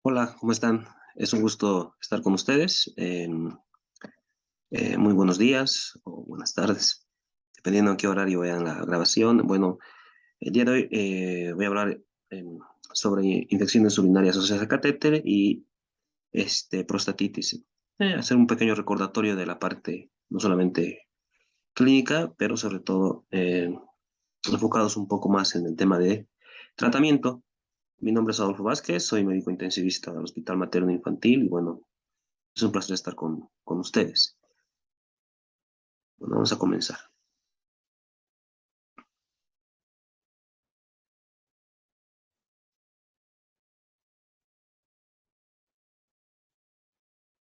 Hola, ¿cómo están? Es un gusto estar con ustedes. Muy buenos días o buenas tardes, dependiendo en qué horario vean la grabación. Bueno, el día de hoy voy a hablar sobre infecciones urinarias asociadas a catéter y prostatitis. Hacer un pequeño recordatorio de la parte no solamente clínica, pero sobre todo enfocados un poco más en el tema de tratamiento. Mi nombre es Adolfo Vázquez, soy médico intensivista del Hospital Materno Infantil y bueno, es un placer estar con ustedes. Bueno, vamos a comenzar.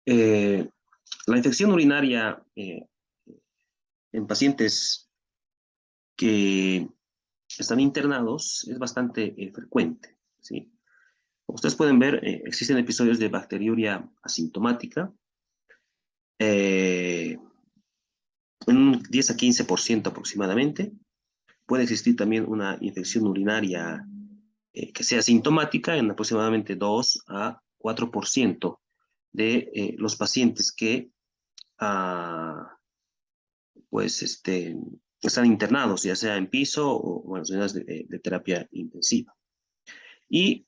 Eh, la infección urinaria en pacientes que están internados es bastante frecuente, ¿sí? Como ustedes pueden ver, existen episodios de bacteriuria asintomática eh, en un 10 a 15% aproximadamente. Puede existir también una infección urinaria que sea sintomática en aproximadamente 2 a 4% de los pacientes que ah, pues están internados, ya sea en piso o en las unidades de terapia intensiva. Y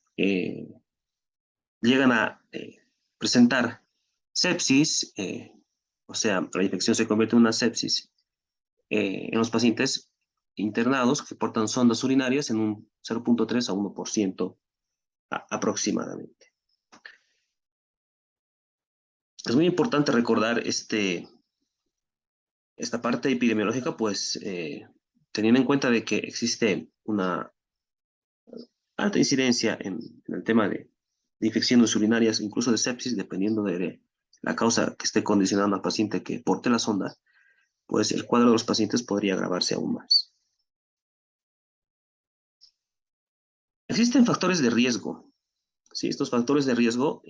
llegan a presentar sepsis, o sea, la infección se convierte en una sepsis en los pacientes internados que portan sondas urinarias en un 0.3 a 1% aproximadamente. Es muy importante recordar esta parte epidemiológica, pues teniendo en cuenta de que existe una alta incidencia en el tema de infecciones urinarias, incluso de sepsis, dependiendo de la causa que esté condicionando al paciente que porte la sonda, pues el cuadro de los pacientes podría agravarse aún más. Existen factores de riesgo. Sí, estos factores de riesgo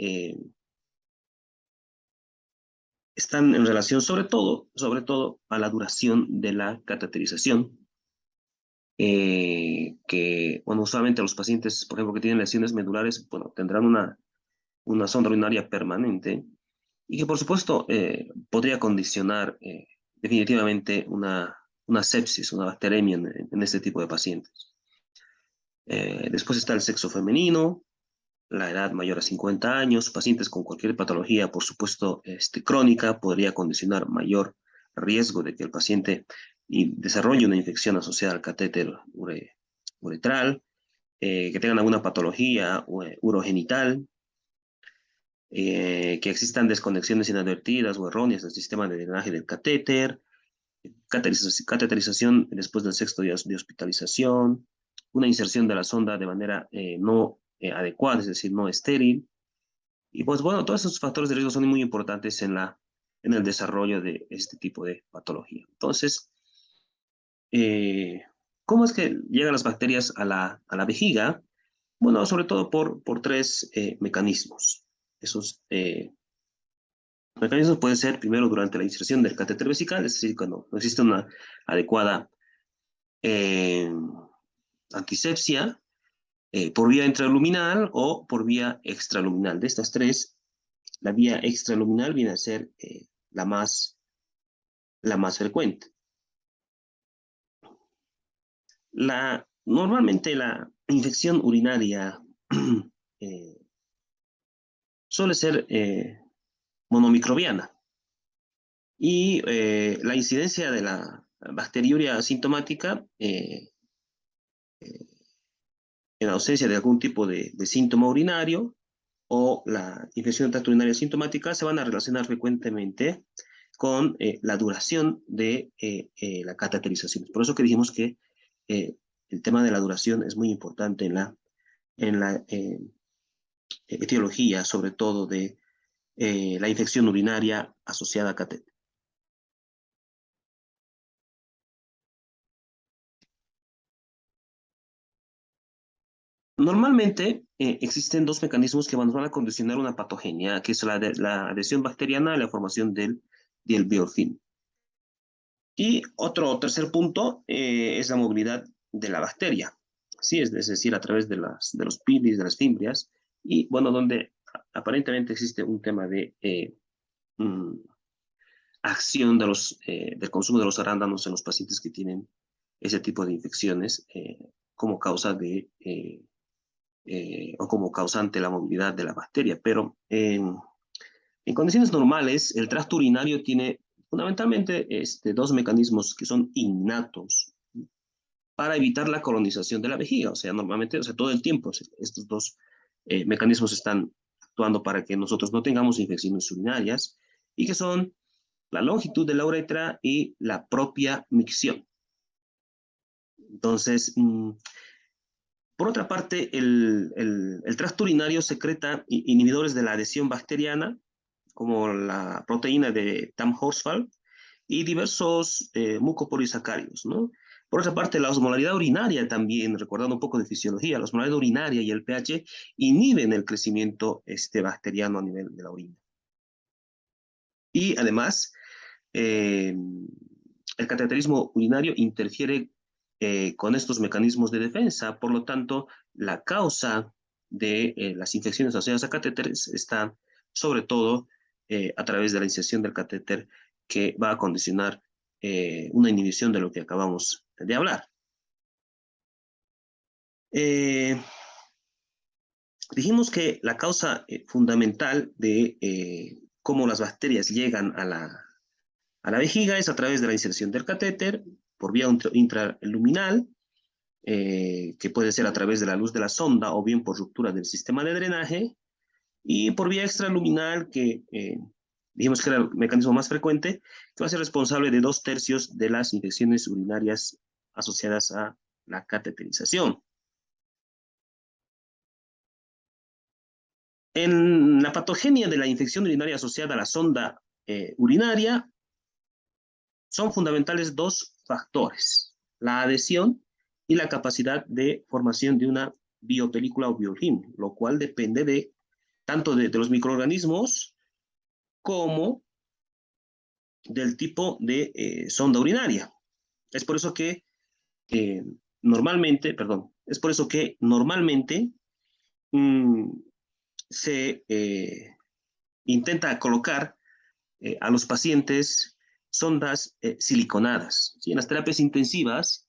están en relación sobre todo a la duración de la cateterización, que, bueno, usualmente los pacientes, por ejemplo, que tienen lesiones medulares, bueno, tendrán una sonda urinaria permanente y que, por supuesto, podría condicionar definitivamente una sepsis, una bacteremia en este tipo de pacientes. Después está el sexo femenino, la edad mayor a 50 años, pacientes con cualquier patología, por supuesto, crónica, podría condicionar mayor riesgo de que el paciente desarrolle una infección asociada al catéter uretral, que tengan alguna patología urogenital, que existan desconexiones inadvertidas o erróneas del sistema de drenaje del catéter, cateterización después del sexto día de hospitalización, una inserción de la sonda de manera no adecuada, es decir, no estéril. Y pues bueno, todos esos factores de riesgo son muy importantes en el desarrollo de este tipo de patología. Entonces, eh, ¿cómo es que llegan las bacterias a la vejiga? Bueno, sobre todo por tres mecanismos. Esos mecanismos pueden ser primero durante la inserción del catéter vesical, es decir, cuando no existe una adecuada eh, antisepsia por vía intraluminal o por vía extraluminal. De estas tres, la vía extraluminal viene a ser la más frecuente. Normalmente la infección urinaria eh, suele ser monomicrobiana y la incidencia de la bacteriuria asintomática en ausencia de algún tipo de síntoma urinario o la infección de tracto urinario asintomática se van a relacionar frecuentemente con la duración de la cateterización. Por eso que dijimos que eh, el tema de la duración es muy importante en la etiología, sobre todo de la infección urinaria asociada a catéter. Normalmente existen dos mecanismos que van a condicionar una patogenia, que es la adhesión bacteriana y la formación del biofilm. Y otro tercer punto es la movilidad de la bacteria, ¿sí? Es decir, a través de los pilis, de las fimbrias, y bueno, donde aparentemente existe un tema de mm, acción de del consumo de los arándanos en los pacientes que tienen ese tipo de infecciones como causa o como causante de la movilidad de la bacteria. Pero en condiciones normales, el tracto urinario tiene fundamentalmente dos mecanismos que son innatos para evitar la colonización de la vejiga. O sea, normalmente, o sea, todo el tiempo estos dos mecanismos están actuando para que nosotros no tengamos infecciones urinarias y que son la longitud de la uretra y la propia micción. Entonces, por otra parte, el tracto urinario secreta inhibidores de la adhesión bacteriana, como la proteína de Tam-Horsfall y diversos mucopolisacáridos, ¿no? Por otra parte, la osmolaridad urinaria también, recordando un poco de fisiología, la osmolaridad urinaria y el pH inhiben el crecimiento bacteriano a nivel de la orina. Y además, eh, el cateterismo urinario interfiere con estos mecanismos de defensa, por lo tanto, la causa de las infecciones asociadas a catéteres está sobre todo a través de la inserción del catéter que va a condicionar una inhibición de lo que acabamos de hablar. Dijimos que la causa fundamental de cómo las bacterias llegan a la vejiga es a través de la inserción del catéter por vía intraluminal, que puede ser a través de la luz de la sonda o bien por ruptura del sistema de drenaje, y por vía extraluminal, que dijimos que era el mecanismo más frecuente, que va a ser responsable de 2/3 de las infecciones urinarias asociadas a la cateterización. En la patogenia de la infección urinaria asociada a la sonda urinaria, son fundamentales dos factores: la adhesión y la capacidad de formación de una biopelícula o biofilm, lo cual depende de tanto de los microorganismos como del tipo de sonda urinaria. Es por eso que es por eso que normalmente mmm, se intenta colocar a los pacientes sondas siliconadas. ¿Sí? En las terapias intensivas,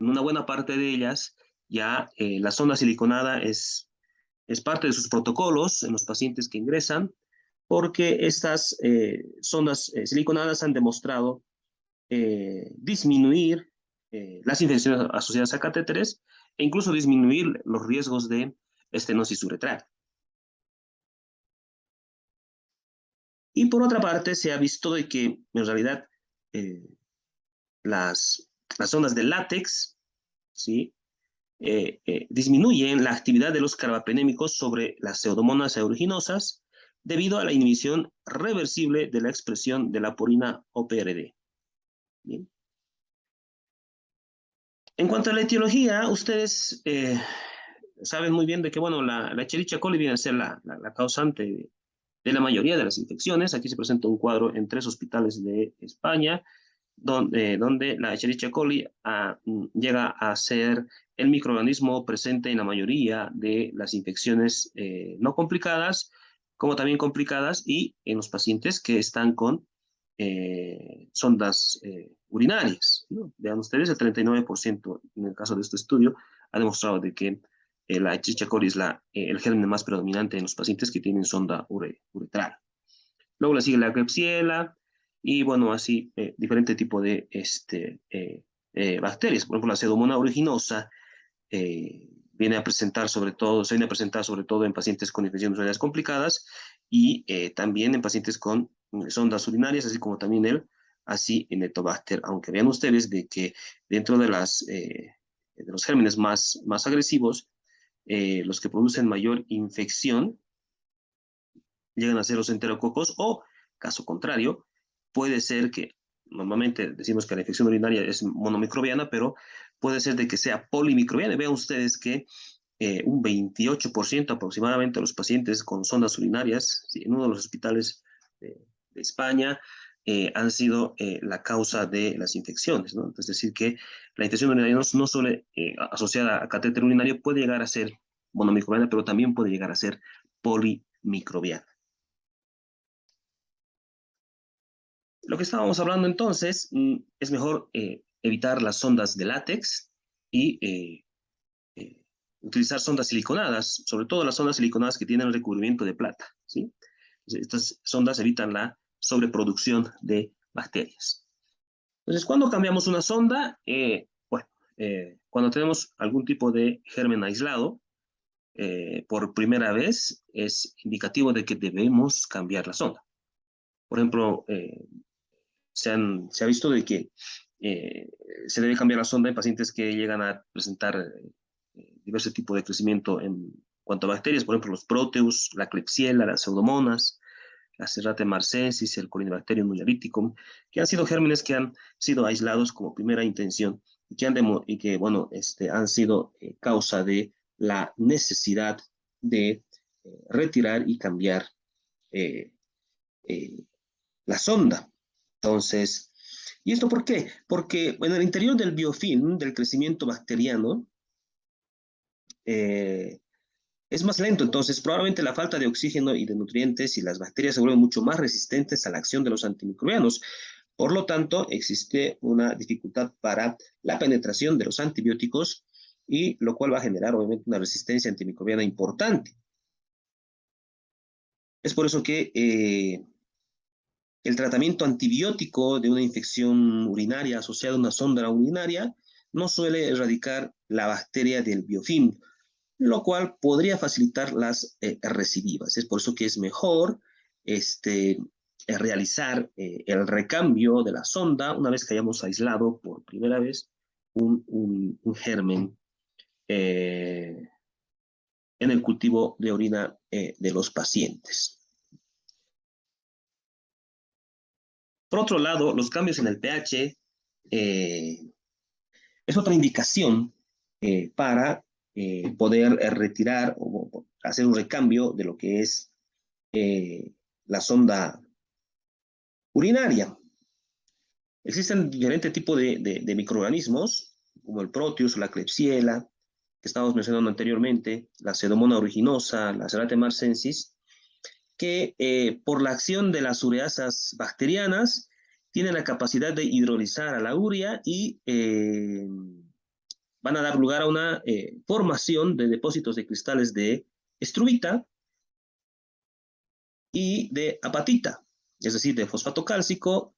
en una buena parte de ellas, ya la sonda siliconada es parte de sus protocolos en los pacientes que ingresan, porque estas sondas siliconadas han demostrado disminuir las infecciones asociadas a catéteres e incluso disminuir los riesgos de estenosis uretral. Y por otra parte, se ha visto de que en realidad eh, las ondas de látex, ¿sí? Disminuyen la actividad de los carbapenémicos sobre las pseudomonas aeruginosas debido a la inhibición reversible de la expresión de la purina OPRD. ¿Bien? En cuanto a la etiología, ustedes saben muy bien de que, bueno, la Escherichia coli viene a ser la causante de la mayoría de las infecciones. Aquí se presenta un cuadro en 3 hospitales de España, donde la Escherichia coli llega a ser el microorganismo presente en la mayoría de las infecciones no complicadas, como también complicadas, y en los pacientes que están con sondas urinarias, ¿no? Vean ustedes, el 39% en el caso de este estudio ha demostrado de que la Escherichia coli es el germen más predominante en los pacientes que tienen sonda uretral. Luego le sigue la Klebsiella y, bueno, así diferente tipo de bacterias. Por ejemplo, la Pseudomonas aeruginosa se viene a presentar sobre todo en pacientes con infecciones urinarias complicadas y también en pacientes con sondas urinarias, así como también el Acinetobacter, aunque vean ustedes de que dentro de los gérmenes más agresivos, los que producen mayor infección llegan a ser los enterococos o, caso contrario, puede ser que, normalmente decimos que la infección urinaria es monomicrobiana, pero puede ser de que sea polimicrobiana. Vean ustedes que un 28% aproximadamente de los pacientes con sondas urinarias, ¿sí?, en uno de los hospitales de España, han sido la causa de las infecciones, ¿no? Es decir, que la infección urinaria no solo asociada a catéter urinario puede llegar a ser monomicrobiana, pero también puede llegar a ser polimicrobiana. antimicrobiana. Lo que estábamos hablando entonces, es mejor evitar las sondas de látex y utilizar sondas siliconadas, sobre todo las sondas siliconadas que tienen recubrimiento de plata, ¿sí? Estas sondas evitan la sobreproducción de bacterias. Entonces, ¿cuándo cambiamos una sonda? Bueno, cuando tenemos algún tipo de germen aislado, por primera vez, es indicativo de que debemos cambiar la sonda. Por ejemplo, se ha visto de que se debe cambiar la sonda en pacientes que llegan a presentar diversos tipos de crecimiento en cuanto a bacterias, por ejemplo, los proteus, la Klebsiella, las pseudomonas, la Serratia marcensis, el Corynebacterium nullabiticum, que han sido gérmenes que han sido aislados como primera intención y que bueno, han sido causa de la necesidad de retirar y cambiar eh, eh, la sonda. Entonces, ¿y esto por qué? Porque en el interior del biofilm, del crecimiento bacteriano, es más lento, entonces probablemente la falta de oxígeno y de nutrientes y las bacterias se vuelven mucho más resistentes a la acción de los antimicrobianos. Por lo tanto, existe una dificultad para la penetración de los antibióticos y lo cual va a generar obviamente una resistencia antimicrobiana importante. Es por eso que el tratamiento antibiótico de una infección urinaria asociada a una sonda urinaria no suele erradicar la bacteria del biofilm, lo cual podría facilitar las recidivas. Es por eso que es mejor realizar el recambio de la sonda una vez que hayamos aislado por primera vez un germen en el cultivo de orina de los pacientes. Por otro lado, los cambios en el pH es otra indicación para poder retirar o hacer un recambio de lo que es la sonda urinaria. Existen diferentes tipos de microorganismos, como el Proteus o la Klebsiella, que estábamos mencionando anteriormente, la Pseudomonas aeruginosa, la Serratia marcensis, que por la acción de las ureasas bacterianas tienen la capacidad de hidrolizar a la urea y van a dar lugar a una formación de depósitos de cristales de estruvita y de apatita, es decir, de fosfato cálcico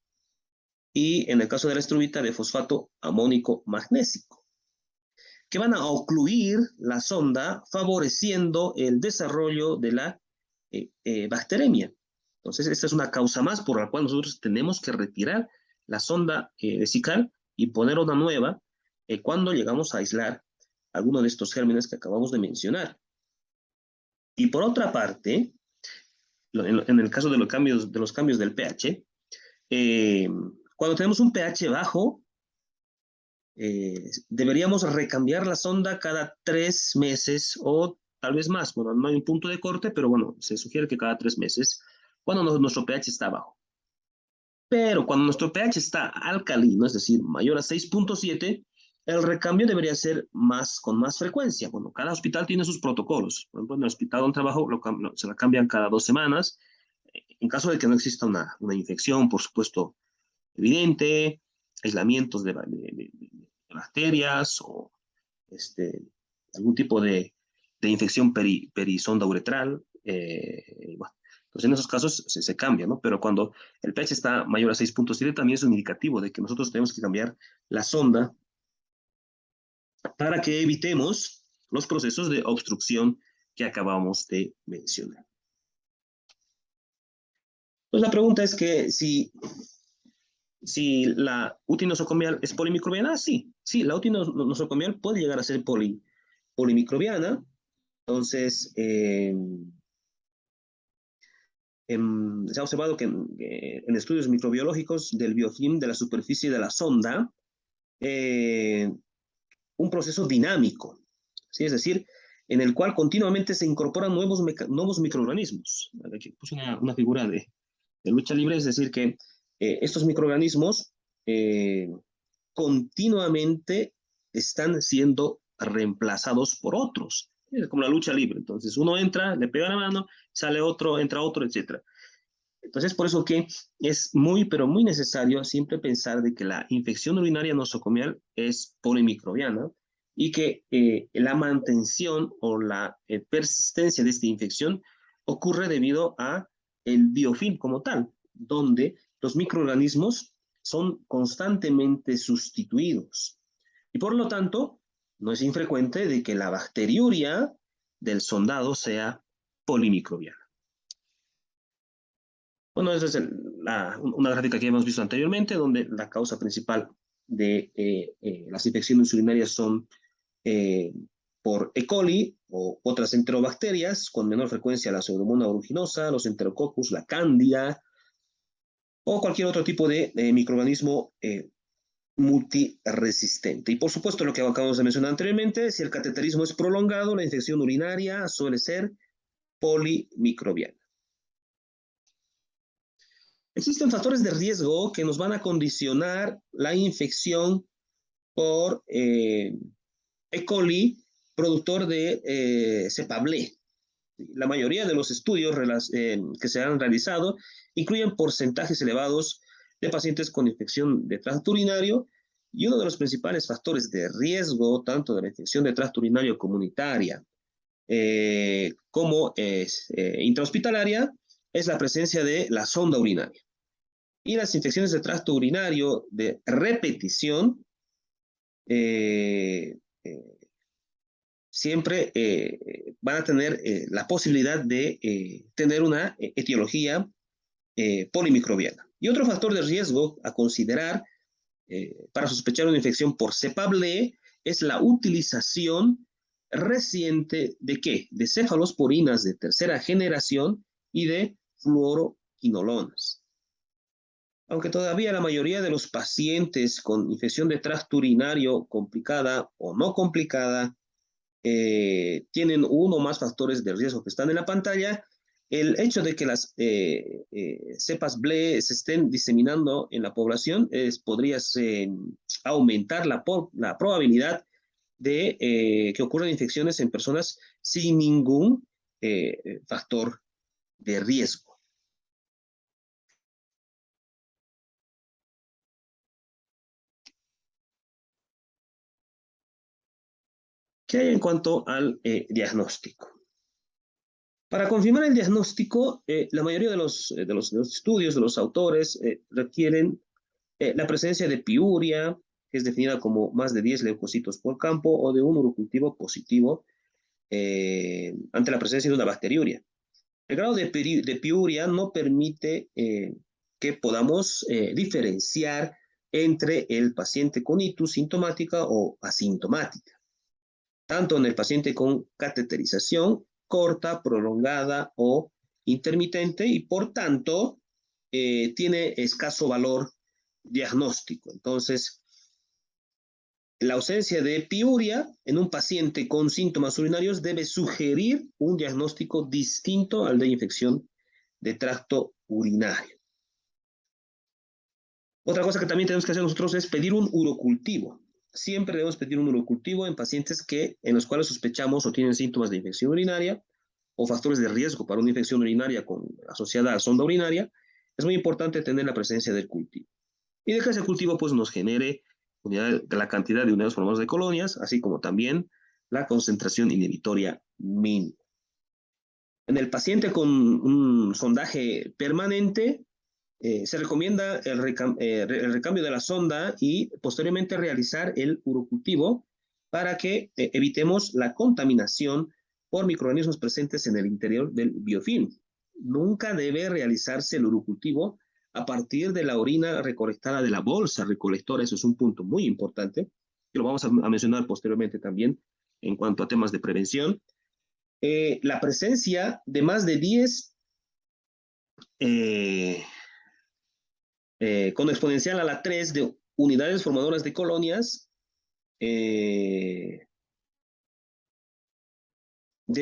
y en el caso de la estruvita de fosfato amónico magnésico, que van a ocluir la sonda favoreciendo el desarrollo de la bacteremia. Entonces, esta es una causa más por la cual nosotros tenemos que retirar la sonda vesical y poner una nueva cuando llegamos a aislar alguno de estos gérmenes que acabamos de mencionar. Y por otra parte, en el caso de los cambios del pH, cuando tenemos un pH bajo, deberíamos recambiar la sonda cada 3 meses o tal vez más. Bueno, no hay un punto de corte, pero bueno, se sugiere que cada 3 meses, cuando nuestro pH está bajo. Pero cuando nuestro pH está alcalino, es decir, mayor a 6.7, el recambio debería ser con más frecuencia. Bueno, cada hospital tiene sus protocolos. Por ejemplo, en el hospital donde trabajo se la cambian cada 2 semanas. En caso de que no exista una infección, por supuesto, evidente, aislamientos de bacterias o algún tipo de infección perisonda uretral. Bueno, entonces en esos casos se cambia, ¿no? Pero cuando el pH está mayor a 6.7 también es un indicativo de que nosotros tenemos que cambiar la sonda para que evitemos los procesos de obstrucción que acabamos de mencionar. Entonces la pregunta es que si la UTI nosocomial es polimicrobiana, sí, la UTI nosocomial puede llegar a ser polimicrobiana. Entonces, se ha observado que en estudios microbiológicos del biofilm de la superficie de la sonda, un proceso dinámico, ¿sí? Es decir, en el cual continuamente se incorporan nuevos microorganismos. Aquí puse una figura de lucha libre, es decir, que estos microorganismos continuamente están siendo reemplazados por otros. Es como la lucha libre. Entonces, uno entra, le pega la mano, sale otro, entra otro, etcétera. Entonces, por eso que es muy, pero muy necesario siempre pensar de que la infección urinaria nosocomial es polimicrobiana y que la mantención o la persistencia de esta infección ocurre debido a el biofilm como tal, donde los microorganismos son constantemente sustituidos. Y por lo tanto, no es infrecuente de que la bacteriuria del sondado sea polimicrobiana. Bueno, esa es una gráfica que hemos visto anteriormente, donde la causa principal de las infecciones urinarias son eh, por E. coli o otras enterobacterias, con menor frecuencia la Pseudomonas aeruginosa, los Enterococcus, la Cándida, o cualquier otro tipo de microorganismo multiresistente. Y por supuesto, lo que acabamos de mencionar anteriormente, si el cateterismo es prolongado, la infección urinaria suele ser polimicrobiana. Existen factores de riesgo que nos van a condicionar la infección por E. coli, productor de cepa BLE. La mayoría de los estudios que se han realizado incluyen porcentajes elevados de pacientes con infección de tracto urinario y uno de los principales factores de riesgo, tanto de la infección de tracto urinario comunitaria como intrahospitalaria, es la presencia de la sonda urinaria. Y las infecciones de tracto urinario de repetición eh, eh, siempre van a tener la posibilidad de tener una etiología polimicrobiana. Y otro factor de riesgo a considerar para sospechar una infección por cepa BLE es la utilización reciente de ¿qué? De cefalosporinas de tercera generación y de fluoroquinolonas. Aunque todavía la mayoría de los pacientes con infección de tracto urinario complicada o no complicada tienen uno o más factores de riesgo que están en la pantalla, el hecho de que las cepas BLE se estén diseminando en la población podría aumentar la probabilidad de que ocurran infecciones en personas sin ningún factor de riesgo. ¿Qué hay en cuanto al diagnóstico? Para confirmar el diagnóstico, la mayoría de los estudios, de los autores, requieren la presencia de piuria, que es definida como más de 10 leucocitos por campo, o de un urocultivo positivo ante la presencia de una bacteriuria. El grado de piuria no permite que podamos diferenciar entre el paciente con itus sintomática o asintomática, tanto en el paciente con cateterización corta, prolongada o intermitente, y por tanto tiene escaso valor diagnóstico. Entonces, la ausencia de piuria en un paciente con síntomas urinarios debe sugerir un diagnóstico distinto al de infección de tracto urinario. Otra cosa que también tenemos que hacer nosotros es pedir un urocultivo. Siempre debemos pedir un urocultivo en pacientes en los cuales sospechamos o tienen síntomas de infección urinaria o factores de riesgo para una infección urinaria asociada a sonda urinaria. Es muy importante tener la presencia del cultivo. Y de que ese cultivo pues, nos genere la cantidad de unidades formadas de colonias, así como también la concentración inhibitoria mínima. En el paciente con un sondaje permanente, se recomienda el recambio de la sonda y posteriormente realizar el urocultivo para que evitemos la contaminación por microorganismos presentes en el interior del biofilm. Nunca debe realizarse el urocultivo a partir de la orina recolectada de la bolsa recolectora. Eso es un punto muy importante, que lo vamos a mencionar posteriormente también en cuanto a temas de prevención. La presencia de más de 10 con exponencial a la 3 de unidades formadoras de colonias de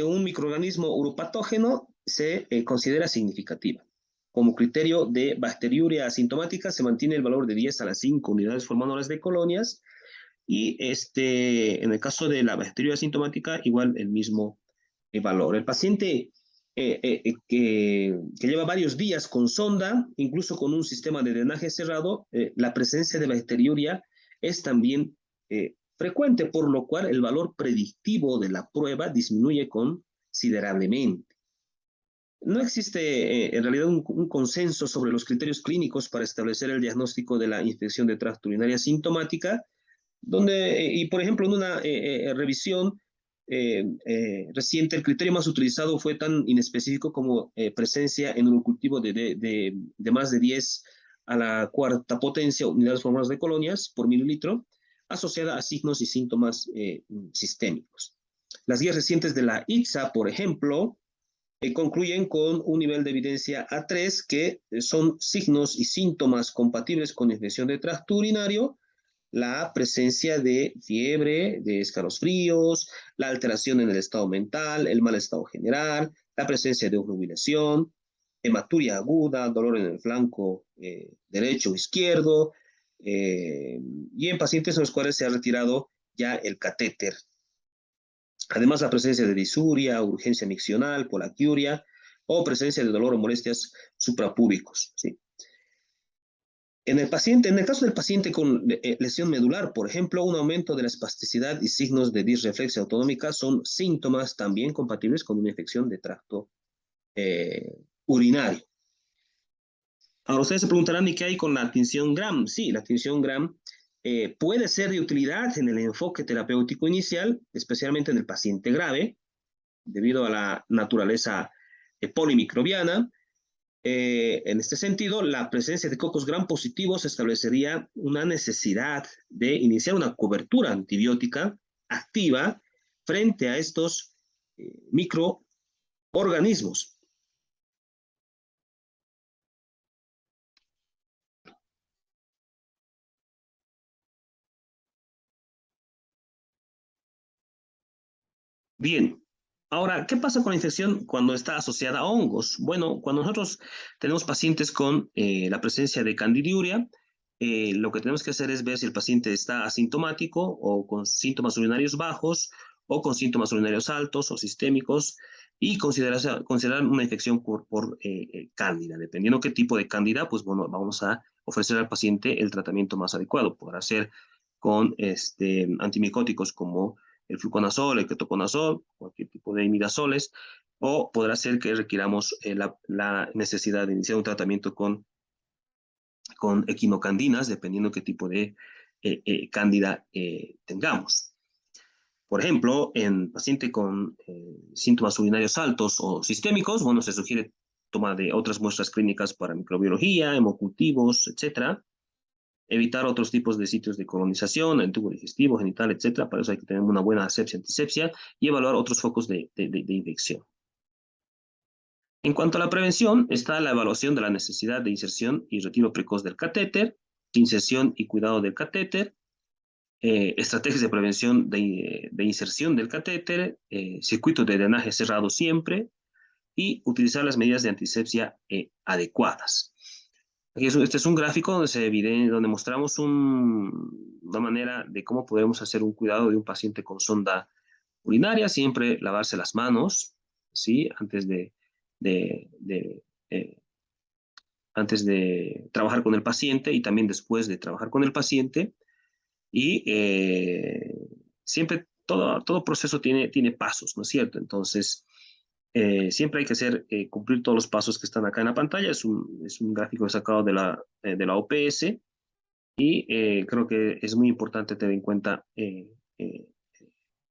un microorganismo uropatógeno se considera significativa. Como criterio de bacteriuria asintomática se mantiene el valor de 10 a las 5 unidades formadoras de colonias, Y en el caso de la bacteria asintomática, igual el mismo valor. El paciente que lleva varios días con sonda, incluso con un sistema de drenaje cerrado, la presencia de bacteriuria es también frecuente, por lo cual el valor predictivo de la prueba disminuye considerablemente. No existe en realidad un consenso sobre los criterios clínicos para establecer el diagnóstico de la infección de tracto urinaria sintomática, donde, y por ejemplo, en una revisión reciente, el criterio más utilizado fue tan inespecífico como presencia en un cultivo de más de 10 a la cuarta potencia unidades formales de colonias por mililitro, asociada a signos y síntomas sistémicos. Las guías recientes de la ITSA, por ejemplo, concluyen con un nivel de evidencia A3 que son signos y síntomas compatibles con infección de tracto urinario, la presencia de fiebre, de escalofríos, la alteración en el estado mental, el mal estado general, la presencia de obnubilación, hematuria aguda, dolor en el flanco derecho o izquierdo, y en pacientes en los cuales se ha retirado ya el catéter. Además, la presencia de disuria, urgencia miccional, polaquiuria o presencia de dolor o molestias suprapúbicos. ¿Sí? En el caso del paciente con lesión medular, por ejemplo, un aumento de la espasticidad y signos de disreflexia autonómica son síntomas también compatibles con una infección de tracto urinario. Ahora ustedes se preguntarán, ¿y qué hay con la tinción Gram? Sí, la tinción Gram puede ser de utilidad en el enfoque terapéutico inicial, especialmente en el paciente grave, debido a la naturaleza polimicrobiana. En este sentido, la presencia de cocos gram positivos establecería una necesidad de iniciar una cobertura antibiótica activa frente a estos microorganismos. Bien, ahora, ¿qué pasa con la infección cuando está asociada a hongos? Bueno, cuando nosotros tenemos pacientes con la presencia de candidiuria, lo que tenemos que hacer es ver si el paciente está asintomático o con síntomas urinarios bajos o con síntomas urinarios altos o sistémicos y considerar una infección por cándida. Dependiendo qué tipo de cándida, pues bueno, vamos a ofrecer al paciente el tratamiento más adecuado. Podrá ser con antimicóticos como el fluconazol, el ketoconazol, cualquier tipo de imidazoles, o podrá ser que requiramos la necesidad de iniciar un tratamiento con equinocandinas, dependiendo qué tipo de cándida tengamos. Por ejemplo, en paciente con síntomas urinarios altos o sistémicos, bueno, se sugiere toma de otras muestras clínicas para microbiología, hemocultivos, etcétera. Evitar otros tipos de sitios de colonización, el tubo digestivo, genital, etcétera. Para eso hay que tener una buena asepsia, antisepsia y evaluar otros focos de infección. En cuanto a la prevención, está la evaluación de la necesidad de inserción y retiro precoz del catéter, inserción y cuidado del catéter, estrategias de prevención de inserción del catéter, circuitos de drenaje cerrado siempre y utilizar las medidas de antisepsia adecuadas. Este es un gráfico donde mostramos una manera de cómo podemos hacer un cuidado de un paciente con sonda urinaria, siempre lavarse las manos, ¿sí? De, de, eh, antes de trabajar con el paciente y también después de trabajar con el paciente. Y siempre todo proceso tiene pasos, ¿no es cierto? Entonces, siempre hay que cumplir todos los pasos que están acá en la pantalla. Es un gráfico sacado de la OPS y creo que es muy importante tener en cuenta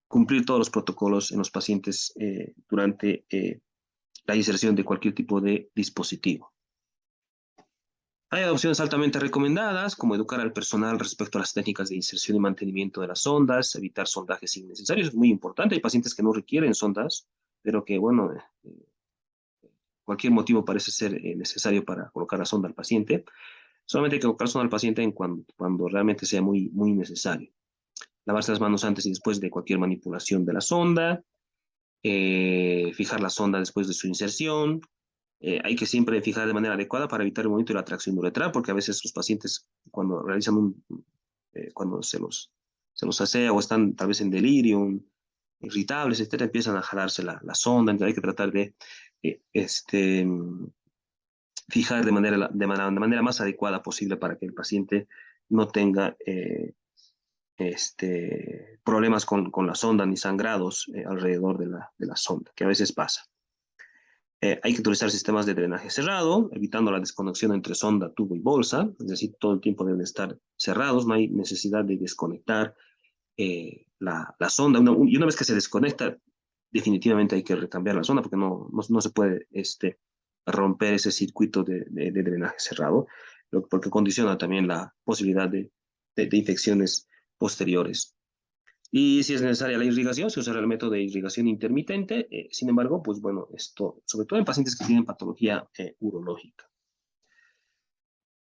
cumplir todos los protocolos en los pacientes durante la inserción de cualquier tipo de dispositivo. Hay opciones altamente recomendadas, como educar al personal respecto a las técnicas de inserción y mantenimiento de las sondas, evitar sondajes innecesarios, es muy importante. Hay pacientes que no requieren sondas, pero que, bueno, cualquier motivo parece ser necesario para colocar la sonda al paciente. Solamente hay que colocar sonda al paciente cuando realmente sea muy necesario. Lavarse las manos antes y después de cualquier manipulación de la sonda, fijar la sonda después de su inserción. Hay que siempre fijar de manera adecuada para evitar el movimiento de la tracción uretral, porque a veces los pacientes cuando realizan cuando se los asea o están tal vez en delirio, irritables, etcétera, empiezan a jalarse la sonda. Entonces hay que tratar de fijar de manera más adecuada posible para que el paciente no tenga problemas con la sonda ni sangrados alrededor de la sonda, que a veces pasa. Hay que utilizar sistemas de drenaje cerrado, evitando la desconexión entre sonda, tubo y bolsa, es decir, todo el tiempo deben estar cerrados, no hay necesidad de desconectar la sonda. Y una vez que se desconecta, definitivamente hay que recambiar la sonda porque no se puede romper ese circuito de drenaje cerrado, porque condiciona también la posibilidad de infecciones posteriores. Y si es necesaria la irrigación, se usará el método de irrigación intermitente. Sin embargo, pues bueno, esto, sobre todo en pacientes que tienen patología urológica.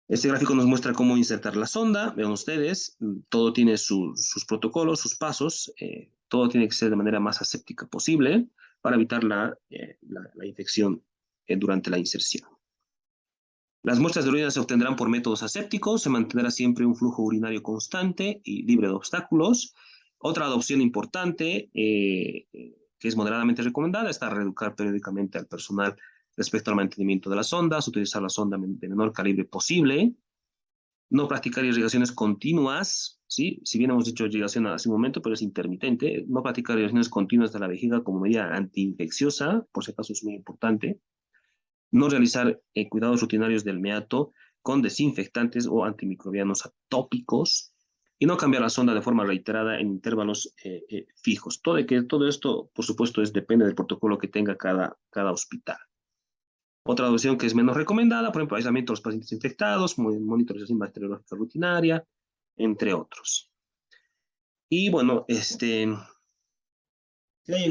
Este gráfico nos muestra cómo insertar la sonda. Vean ustedes, todo tiene sus protocolos, sus pasos. Todo tiene que ser de manera más aséptica posible para evitar la infección durante la inserción. Las muestras de orina se obtendrán por métodos asépticos, se mantendrá siempre un flujo urinario constante y libre de obstáculos. Otra adopción importante, que es moderadamente recomendada, está reeducar periódicamente al personal respecto al mantenimiento de las sondas, utilizar la sonda de menor calibre posible, no practicar irrigaciones continuas, ¿sí? Si bien hemos dicho irrigación hace un momento, pero es intermitente, no practicar irrigaciones continuas de la vejiga como medida antiinfecciosa, por si acaso es muy importante, no realizar cuidados rutinarios del meato con desinfectantes o antimicrobianos atópicos y no cambiar la sonda de forma reiterada en intervalos fijos. Todo esto, por supuesto, depende del protocolo que tenga cada hospital. Otra opción que es menos recomendada, por ejemplo, aislamiento de los pacientes infectados, monitorización bacteriológica rutinaria, entre otros. Y bueno, en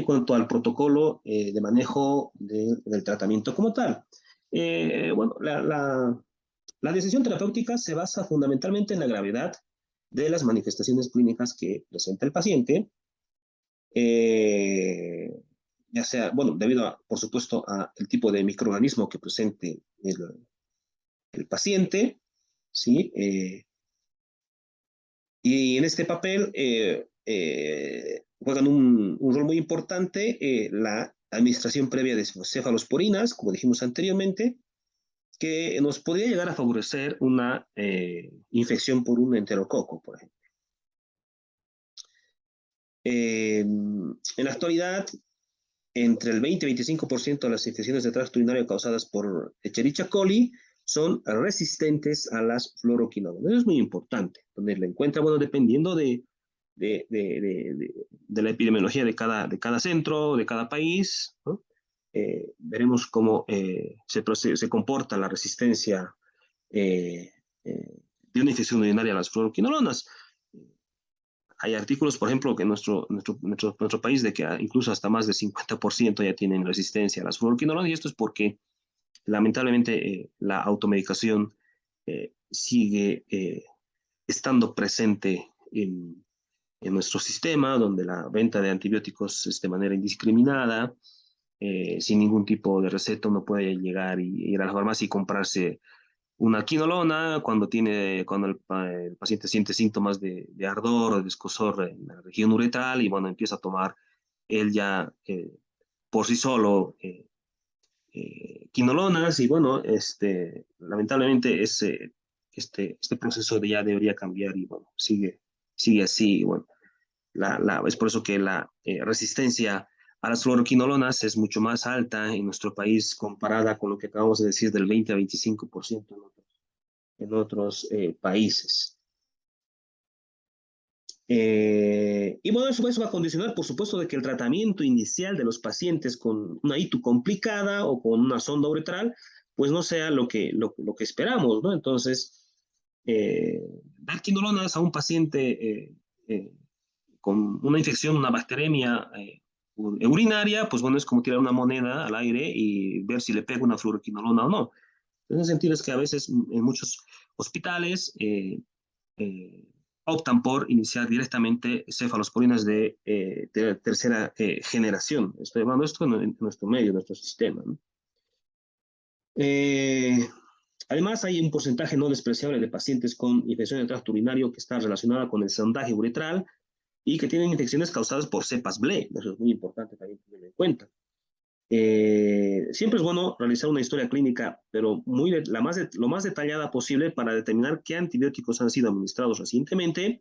cuanto al protocolo de manejo del tratamiento como tal. Bueno, la decisión terapéutica se basa fundamentalmente en la gravedad de las manifestaciones clínicas que presenta el paciente, ya sea, bueno, debido a, por supuesto, al tipo de microorganismo que presente el paciente, ¿sí? Y en este papel juegan un rol muy importante la administración previa de cefalosporinas, como dijimos anteriormente, que nos podría llegar a favorecer una infección por un enterococo, por ejemplo. En la actualidad, entre el 20 y 25% de las infecciones de tracto urinario causadas por Escherichia coli son resistentes a las fluoroquinolonas. Eso es muy importante, tenerlo en cuenta, bueno, dependiendo de la epidemiología de cada centro, de cada país, ¿no? Veremos cómo se comporta la resistencia de una infección urinaria a las fluoroquinolonas. Hay artículos, por ejemplo, que en nuestro país de que incluso hasta más del 50% ya tienen resistencia a las fluoroquinolonas, y esto es porque lamentablemente la automedicación sigue estando presente en nuestro sistema, donde la venta de antibióticos es de manera indiscriminada, sin ningún tipo de receta. Uno puede llegar y ir a la farmacia y comprarse una quinolona cuando el paciente siente síntomas de ardor o de escozor en la región uretral y bueno, empieza a tomar él ya por sí solo quinolonas y bueno, lamentablemente este proceso ya debería cambiar y bueno, sigue así y bueno, es por eso que la resistencia a las fluoroquinolonas es mucho más alta en nuestro país comparada con lo que acabamos de decir del 20 a 25% en otros países. Y bueno, eso va a condicionar, por supuesto, de que el tratamiento inicial de los pacientes con una ITU complicada o con una sonda uretral, pues no sea lo que esperamos, ¿no? Entonces, dar quinolonas a un paciente con una infección, una bacteremia urinaria, pues bueno, es como tirar una moneda al aire y ver si le pega una fluoroquinolona o no. En ese sentido es que a veces en muchos hospitales eh, optan por iniciar directamente cefalosporinas de tercera generación. Estoy hablando de esto en nuestro medio, en nuestro sistema, ¿no? Además, hay un porcentaje no despreciable de pacientes con infección del tracto urinario que está relacionada con el sondaje uretral, y que tienen infecciones causadas por cepas BLE. Eso es muy importante también tenerlo en cuenta. Siempre es bueno realizar una historia clínica, pero lo más detallada posible para determinar qué antibióticos han sido administrados recientemente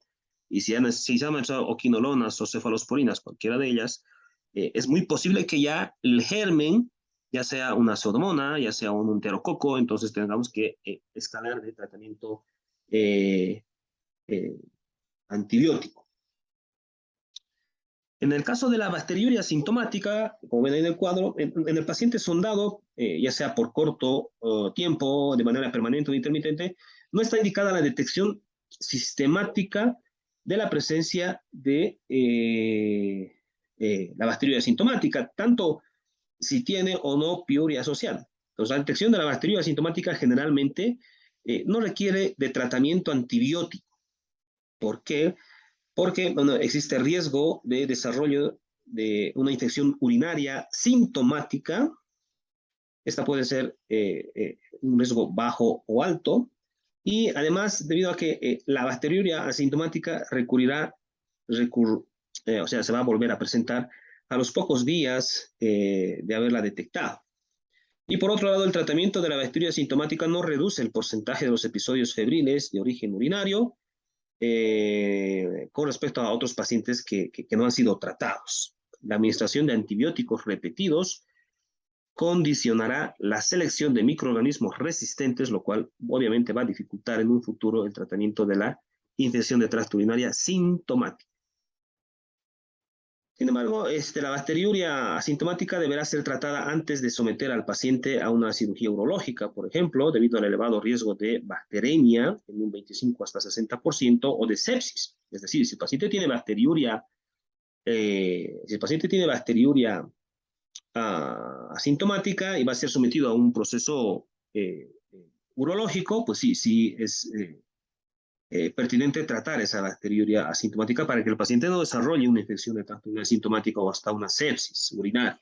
y si se han hecho oquinolonas o cefalosporinas, cualquiera de ellas, es muy posible que ya el germen, ya sea una pseudomonas, ya sea un enterococo, entonces tengamos que escalar de tratamiento eh, eh, antibiótico. En el caso de la bacteriuria sintomática, como ven en el cuadro, en el paciente sondado, ya sea por corto tiempo, de manera permanente o intermitente, no está indicada la detección sistemática de la presencia de la bacteriuria sintomática, tanto si tiene o no piuria asociada. Entonces, la detección de la bacteriuria sintomática generalmente no requiere de tratamiento antibiótico. ¿Por qué? Porque bueno, existe riesgo de desarrollo de una infección urinaria sintomática. Esta puede ser un riesgo bajo o alto. Y además, debido a que la bacteriuria asintomática o sea, se va a volver a presentar a los pocos días de haberla detectado. Y por otro lado, el tratamiento de la bacteria asintomática no reduce el porcentaje de los episodios febriles de origen urinario, con respecto a otros pacientes que no han sido tratados. La administración de antibióticos repetidos condicionará la selección de microorganismos resistentes, lo cual obviamente va a dificultar en un futuro el tratamiento de la infección de tracto urinaria sintomática. Sin embargo, la bacteriuria asintomática deberá ser tratada antes de someter al paciente a una cirugía urológica, por ejemplo, debido al elevado riesgo de bacteremia en un 25 hasta 60% o de sepsis. Es decir, si el paciente tiene bacteriuria asintomática y va a ser sometido a un proceso urológico, pues sí es pertinente tratar esa bacteriuria asintomática para que el paciente no desarrolle una infección de tracto urinario asintomática o hasta una sepsis urinaria.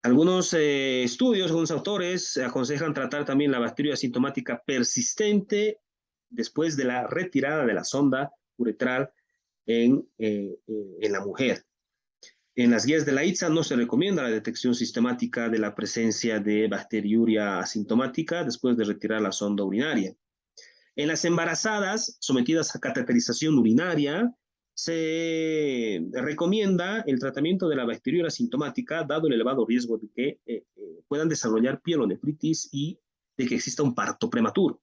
Algunos estudios, algunos autores aconsejan tratar también la bacteria asintomática persistente después de la retirada de la sonda uretral en la mujer. En las guías de la ITSA no se recomienda la detección sistemática de la presencia de bacteriuria asintomática después de retirar la sonda urinaria. En las embarazadas sometidas a cateterización urinaria, se recomienda el tratamiento de la bacteriuria asintomática, dado el elevado riesgo de que puedan desarrollar pielonefritis y de que exista un parto prematuro.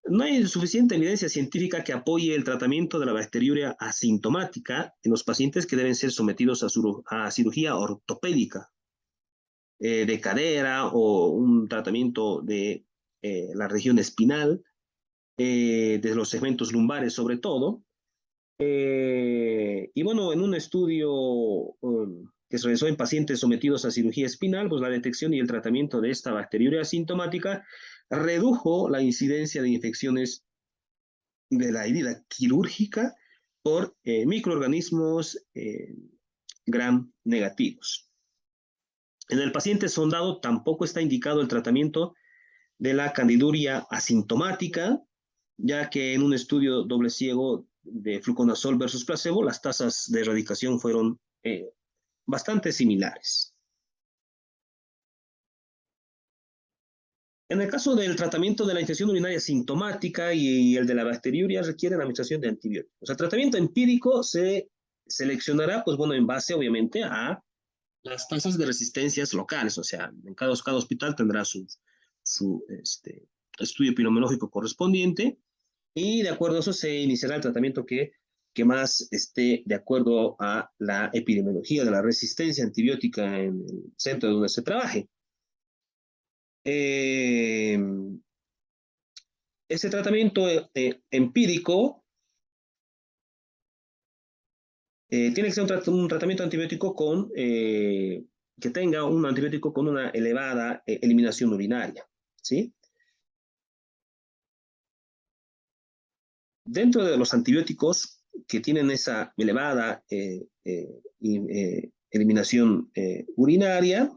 No hay suficiente evidencia científica que apoye el tratamiento de la bacteriuria asintomática en los pacientes que deben ser sometidos a cirugía ortopédica de cadera o un tratamiento de la región espinal, de los segmentos lumbares sobre todo. Y bueno, en un estudio que se realizó en pacientes sometidos a cirugía espinal, pues la detección y el tratamiento de esta bacteriuria asintomática redujo la incidencia de infecciones de la herida quirúrgica por microorganismos gram negativos. En el paciente sondado tampoco está indicado el tratamiento de la candiduria asintomática, ya que en un estudio doble ciego de fluconazol versus placebo, las tasas de erradicación fueron bastante similares. En el caso del tratamiento de la infección urinaria sintomática y el de la bacteriuria requiere la administración de antibióticos. El tratamiento empírico se seleccionará, pues bueno, en base obviamente a las tasas de resistencias locales, o sea, en cada hospital tendrá su estudio epidemiológico correspondiente y de acuerdo a eso se iniciará el tratamiento que más esté de acuerdo a la epidemiología de la resistencia antibiótica en el centro donde se trabaje. Ese tratamiento empírico tiene que ser un tratamiento antibiótico que tenga un antibiótico con una elevada eliminación urinaria, ¿sí? Dentro de los antibióticos que tienen esa elevada eliminación urinaria,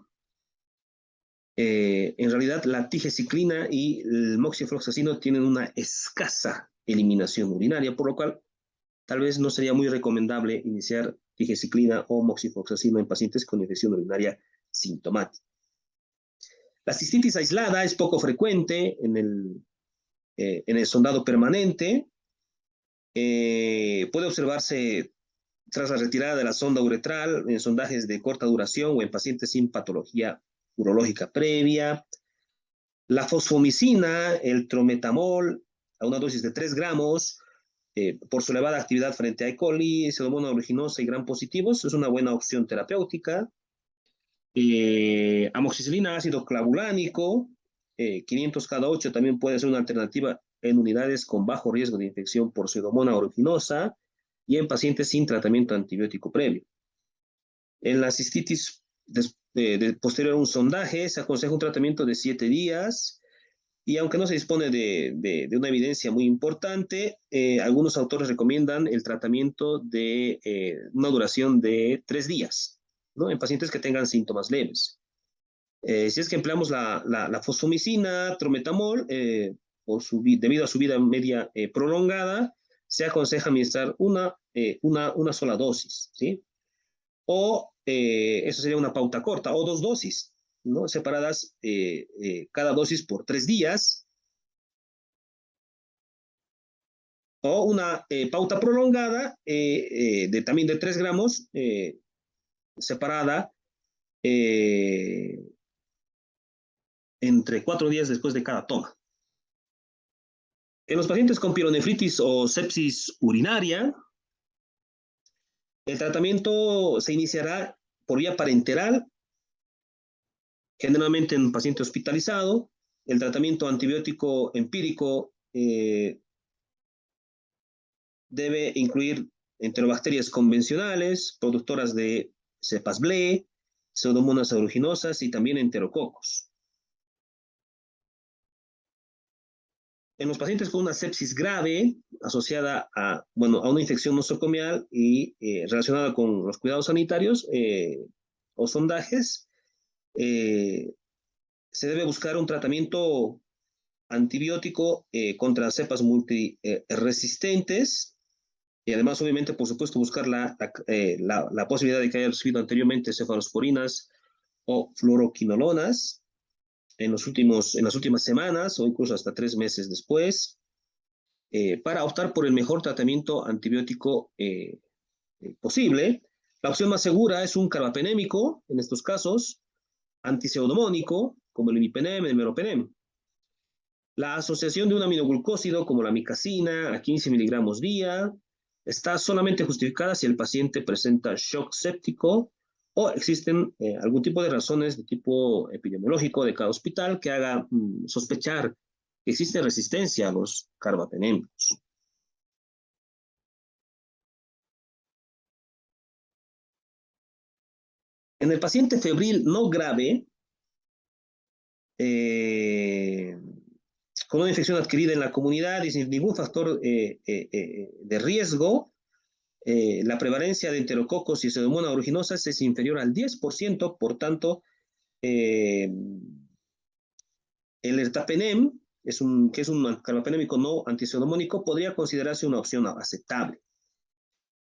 en realidad la tigecyclina y el moxifloxacino tienen una escasa eliminación urinaria, por lo cual tal vez no sería muy recomendable iniciar tigecyclina o moxifloxacino en pacientes con infección urinaria sintomática. La cistitis aislada es poco frecuente en el sondado permanente. Puede observarse tras la retirada de la sonda uretral en sondajes de corta duración o en pacientes sin patología urológica previa. La fosfomicina, el trometamol, a una dosis de 3 gramos, por su elevada actividad frente a E. coli, Pseudomonas aeruginosa y gram positivos, es una buena opción terapéutica. Amoxicilina, ácido clavulánico, 500 cada 8 también puede ser una alternativa en unidades con bajo riesgo de infección por Pseudomonas aeruginosa y en pacientes sin tratamiento antibiótico previo. En la cistitis posterior a un sondaje se aconseja un tratamiento de 7 días y aunque no se dispone de una evidencia muy importante, algunos autores recomiendan el tratamiento de una duración de 3 días, ¿no? En pacientes que tengan síntomas leves. Si es que empleamos la fosfomicina, trometamol, debido a su vida media prolongada, se aconseja administrar una sola dosis, ¿sí? O eso sería una pauta corta, o 2 dosis, ¿no? Separadas cada dosis por 3 días, o una pauta prolongada también de 3 gramos, separada entre 4 días después de cada toma. En los pacientes con pielonefritis o sepsis urinaria, el tratamiento se iniciará por vía parenteral, generalmente en un paciente hospitalizado. El tratamiento antibiótico empírico debe incluir enterobacterias convencionales, productoras de cepas BLE, Pseudomonas aeruginosas y también enterococos. En los pacientes con una sepsis grave asociada a una infección nosocomial y relacionada con los cuidados sanitarios o sondajes, se debe buscar un tratamiento antibiótico contra cepas multiresistentes y además, obviamente, por supuesto, buscar la posibilidad de que haya recibido anteriormente cefalosporinas o fluoroquinolonas en las últimas semanas o incluso hasta 3 meses después, para optar por el mejor tratamiento antibiótico posible. La opción más segura es un carbapenémico, en estos casos, antipseudomónico, como el imipenem, el meropenem. La asociación de un aminoglucósido, como la micacina, a 15 miligramos día, está solamente justificada si el paciente presenta shock séptico o existen algún tipo de razones de tipo epidemiológico de cada hospital que haga sospechar que existe resistencia a los carbapenémicos. En el paciente febril no grave, con una infección adquirida en la comunidad y sin ningún factor de riesgo, la prevalencia de enterococos y Pseudomonas aeruginosa es inferior al 10%, por tanto, el ertapenem, que es un carbapenémico no antipseudomónico, podría considerarse una opción aceptable.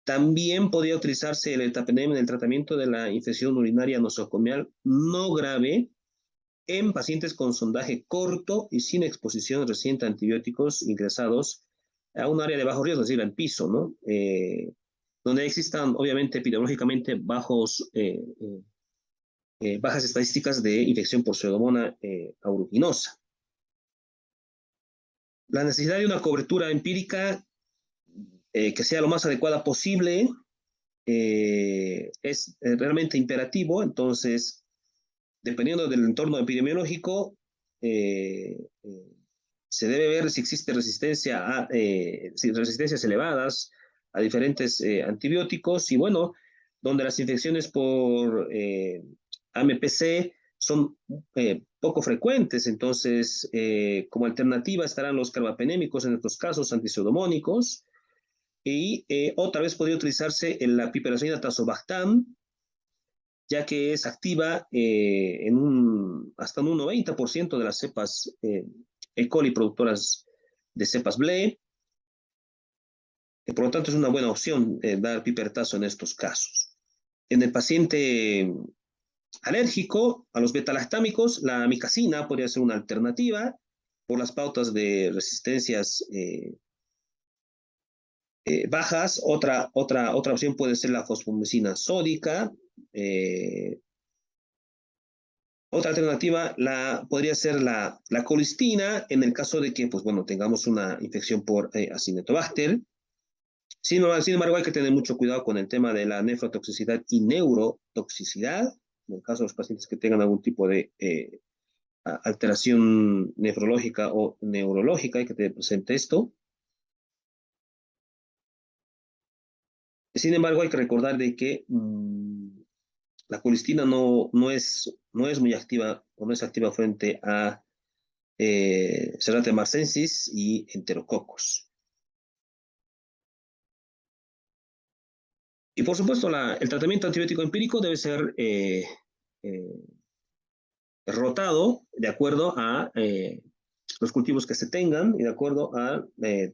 También podría utilizarse el ertapenem en el tratamiento de la infección urinaria nosocomial no grave en pacientes con sondaje corto y sin exposición reciente a antibióticos ingresados a un área de bajo riesgo, es decir, al piso, ¿no? Donde existan, obviamente, epidemiológicamente bajas estadísticas de infección por Pseudomonas aeruginosa. La necesidad de una cobertura empírica que sea lo más adecuada posible es realmente imperativo. Entonces, dependiendo del entorno epidemiológico, se debe ver si existe resistencias elevadas a diferentes antibióticos y bueno, donde las infecciones por AMPC son poco frecuentes. Entonces, como alternativa estarán los carbapenémicos, en estos casos antipseudomónicos, y otra vez podría utilizarse la piperacillina tazobactam, ya que es activa hasta un 90% de las cepas E. coli productoras de cepas BLE. Por lo tanto, es una buena opción dar pipertazo en estos casos. En el paciente alérgico a los betalactámicos, la amicacina podría ser una alternativa por las pautas de resistencias bajas. Otra opción puede ser la fosfomicina sódica. Otra alternativa podría ser la colistina en el caso de que, pues bueno, tengamos una infección por Acinetobacter. Sin embargo, hay que tener mucho cuidado con el tema de la nefrotoxicidad y neurotoxicidad. En el caso de los pacientes que tengan algún tipo de alteración nefrológica o neurológica, hay que tener presente esto. Sin embargo, hay que recordar de que la colistina no es muy activa o no es activa frente a Serratia marcensis y enterococos. Y por supuesto, el tratamiento antibiótico empírico debe ser rotado de acuerdo a los cultivos que se tengan y de acuerdo a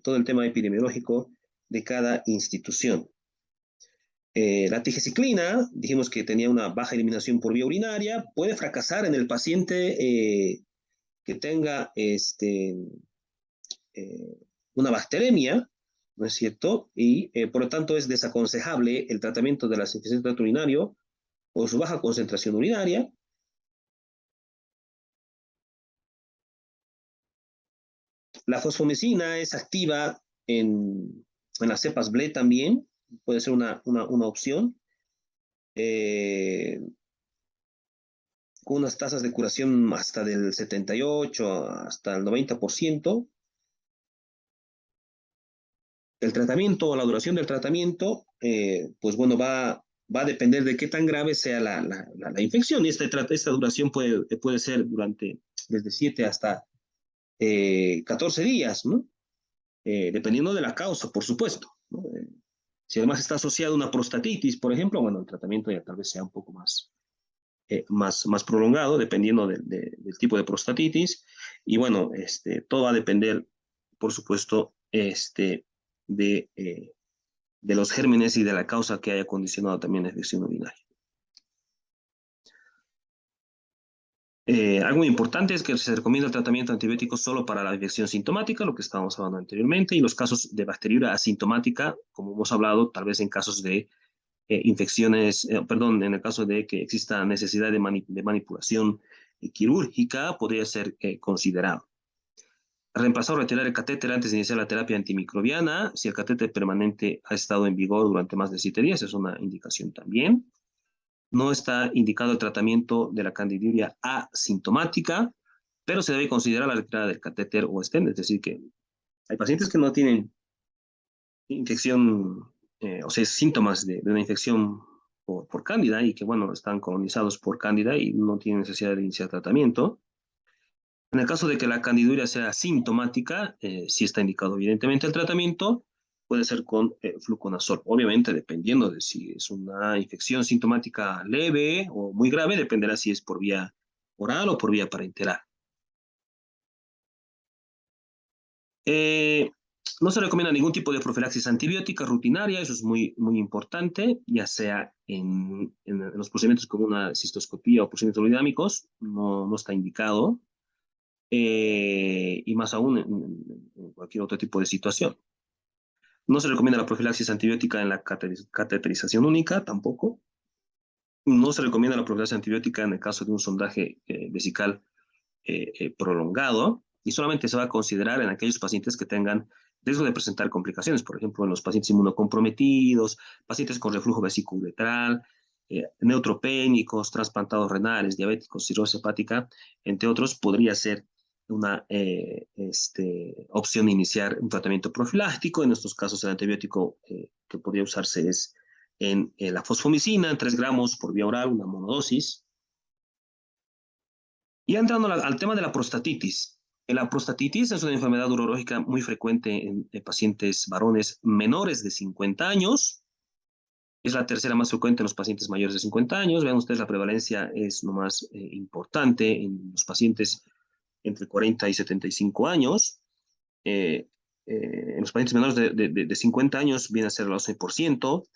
todo el tema epidemiológico de cada institución. La tigeciclina, dijimos que tenía una baja eliminación por vía urinaria, puede fracasar en el paciente que tenga una bacteremia, ¿no es cierto? Y por lo tanto es desaconsejable el tratamiento de las infecciones de tracto urinario por su baja concentración urinaria. La fosfomicina es activa en las cepas BLE también, puede ser una opción. Con unas tasas de curación hasta del 78 hasta el 90%. El tratamiento o la duración del tratamiento, pues bueno, va a depender de qué tan grave sea la infección. Y esta duración puede ser desde 7 hasta 14 días, ¿no? Dependiendo de la causa, por supuesto, ¿no? Si además está asociada a una prostatitis, por ejemplo, bueno, el tratamiento ya tal vez sea un poco más prolongado, dependiendo del tipo de prostatitis. Y bueno, todo va a depender, por supuesto, de, eh, de los gérmenes y de la causa que haya condicionado también la infección urinaria. Algo muy importante es que se recomienda el tratamiento antibiótico solo para la infección sintomática, lo que estábamos hablando anteriormente, y los casos de bacteriuria asintomática, como hemos hablado, tal vez en casos de infecciones, perdón, en el caso de que exista necesidad de manipulación quirúrgica, podría ser considerado. Reemplazar o retirar el catéter antes de iniciar la terapia antimicrobiana. Si el catéter permanente ha estado en vigor durante más de 7 días, es una indicación también. No está indicado el tratamiento de la candidiuria asintomática, pero se debe considerar la retirada del catéter o stent, es decir, que hay pacientes que no tienen infección, o sea, síntomas de una infección por cándida y que, bueno, están colonizados por cándida y no tienen necesidad de iniciar tratamiento. En el caso de que la candiduria sea sintomática, sí está indicado evidentemente el tratamiento, puede ser con fluconazol. Obviamente, dependiendo de si es una infección sintomática leve o muy grave, dependerá si es por vía oral o por vía parenteral. Eh, no se recomienda ningún tipo de profilaxis antibiótica rutinaria, eso es muy importante, ya sea en los procedimientos como una cistoscopía o procedimientos hemodinámicos, no está indicado. Y más aún en cualquier otro tipo de situación. No se recomienda la profilaxis antibiótica en la cateterización única, tampoco. No se recomienda la profilaxis antibiótica en el caso de un sondaje vesical prolongado y solamente se va a considerar en aquellos pacientes que tengan riesgo de presentar complicaciones, por ejemplo, en los pacientes inmunocomprometidos, pacientes con reflujo vesículo-uretral, neutropénicos, trasplantados renales, diabéticos, cirrosis hepática, entre otros, podría ser una opción iniciar un tratamiento profiláctico. En estos casos, el antibiótico que podría usarse es en la fosfomicina, en 3 gramos por vía oral, una monodosis. Y entrando al tema de la prostatitis. La prostatitis es una enfermedad urológica muy frecuente en pacientes varones menores de 50 años. Es la tercera más frecuente en los pacientes mayores de 50 años. Vean ustedes, la prevalencia es lo más importante en los pacientes entre 40 y 75 años. en los pacientes menores de 50 años viene a ser el 11%.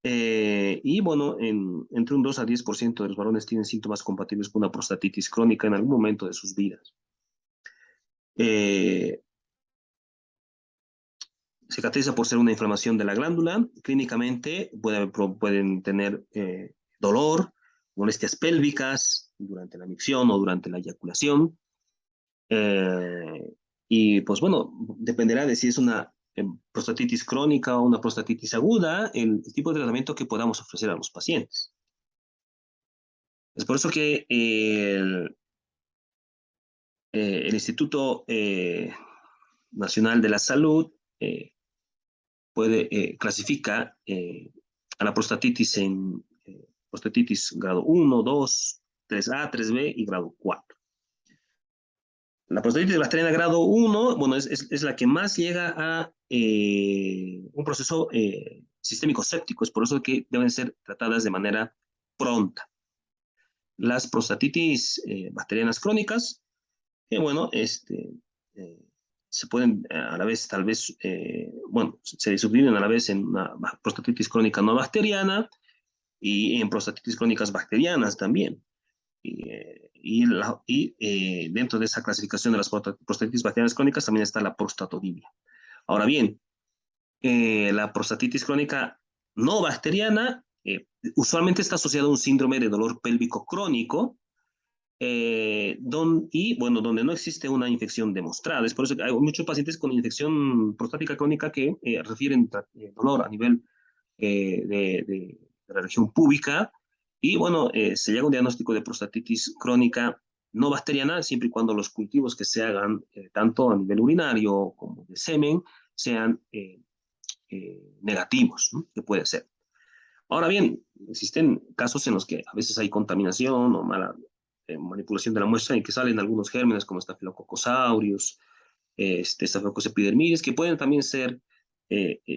Y bueno, entre un 2 a 10% de los varones tienen síntomas compatibles con una prostatitis crónica en algún momento de sus vidas. Se caracteriza por ser una inflamación de la glándula. Clínicamente pueden tener dolor, molestias pélvicas durante la micción o durante la eyaculación. Y pues bueno, dependerá de si es una prostatitis crónica o una prostatitis aguda, el tipo de tratamiento que podamos ofrecer a los pacientes. Es por eso que el Instituto Nacional de la Salud clasifica a la prostatitis en prostatitis grado 1, 2, 3A, 3B y grado 4. La prostatitis bacteriana grado 1, bueno, es la que más llega a un proceso sistémico séptico, es por eso que deben ser tratadas de manera pronta. Las prostatitis bacterianas crónicas, bueno, se pueden a la vez, tal vez, bueno, se subdividen a la vez en una prostatitis crónica no bacteriana y en prostatitis crónicas bacterianas también. Dentro de esa clasificación de las prostatitis bacterianas crónicas también está la prostatodinia. Ahora bien, la prostatitis crónica no bacteriana usualmente está asociada a un síndrome de dolor pélvico crónico, donde no existe una infección demostrada. Es por eso que hay muchos pacientes con infección prostática crónica que refieren dolor a nivel de la región púbica, y bueno, se llega a un diagnóstico de prostatitis crónica no bacteriana siempre y cuando los cultivos que se hagan, tanto a nivel urinario como de semen, sean negativos, ¿no? Que puede ser. Ahora bien, existen casos en los que a veces hay contaminación o mala manipulación de la muestra y que salen algunos gérmenes como Staphylococcus aureus, Staphylococcus epidermidis, que pueden también ser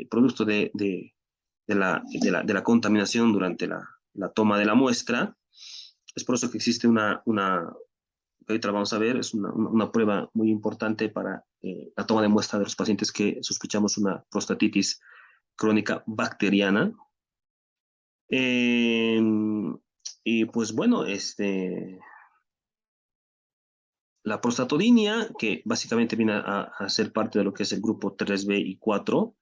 producto de la contaminación durante la toma de la muestra. Es por eso que existe que ahorita vamos a ver, es una prueba muy importante para la toma de muestra de los pacientes que sospechamos una prostatitis crónica bacteriana. Y pues bueno, la prostatodinia, que básicamente viene a ser parte de lo que es el grupo 3B y 4,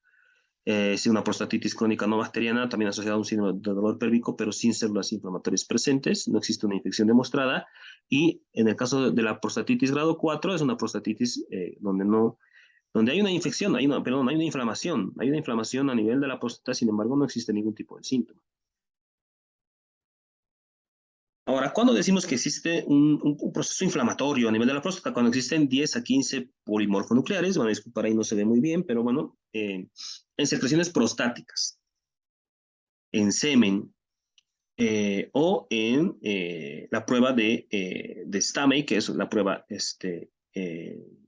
es una prostatitis crónica no bacteriana, también asociada a un síndrome de dolor pélvico, pero sin células inflamatorias presentes, no existe una infección demostrada, y en el caso de la prostatitis grado 4, es una prostatitis donde hay una infección, hay una inflamación a nivel de la próstata, sin embargo no existe ningún tipo de síntoma. Ahora, cuando decimos que existe un proceso inflamatorio a nivel de la próstata, cuando existen 10 a 15 polimorfonucleares, bueno, disculpar, ahí no se ve muy bien, pero bueno, en secreciones prostáticas, en semen o en la prueba de Stamey, que es la prueba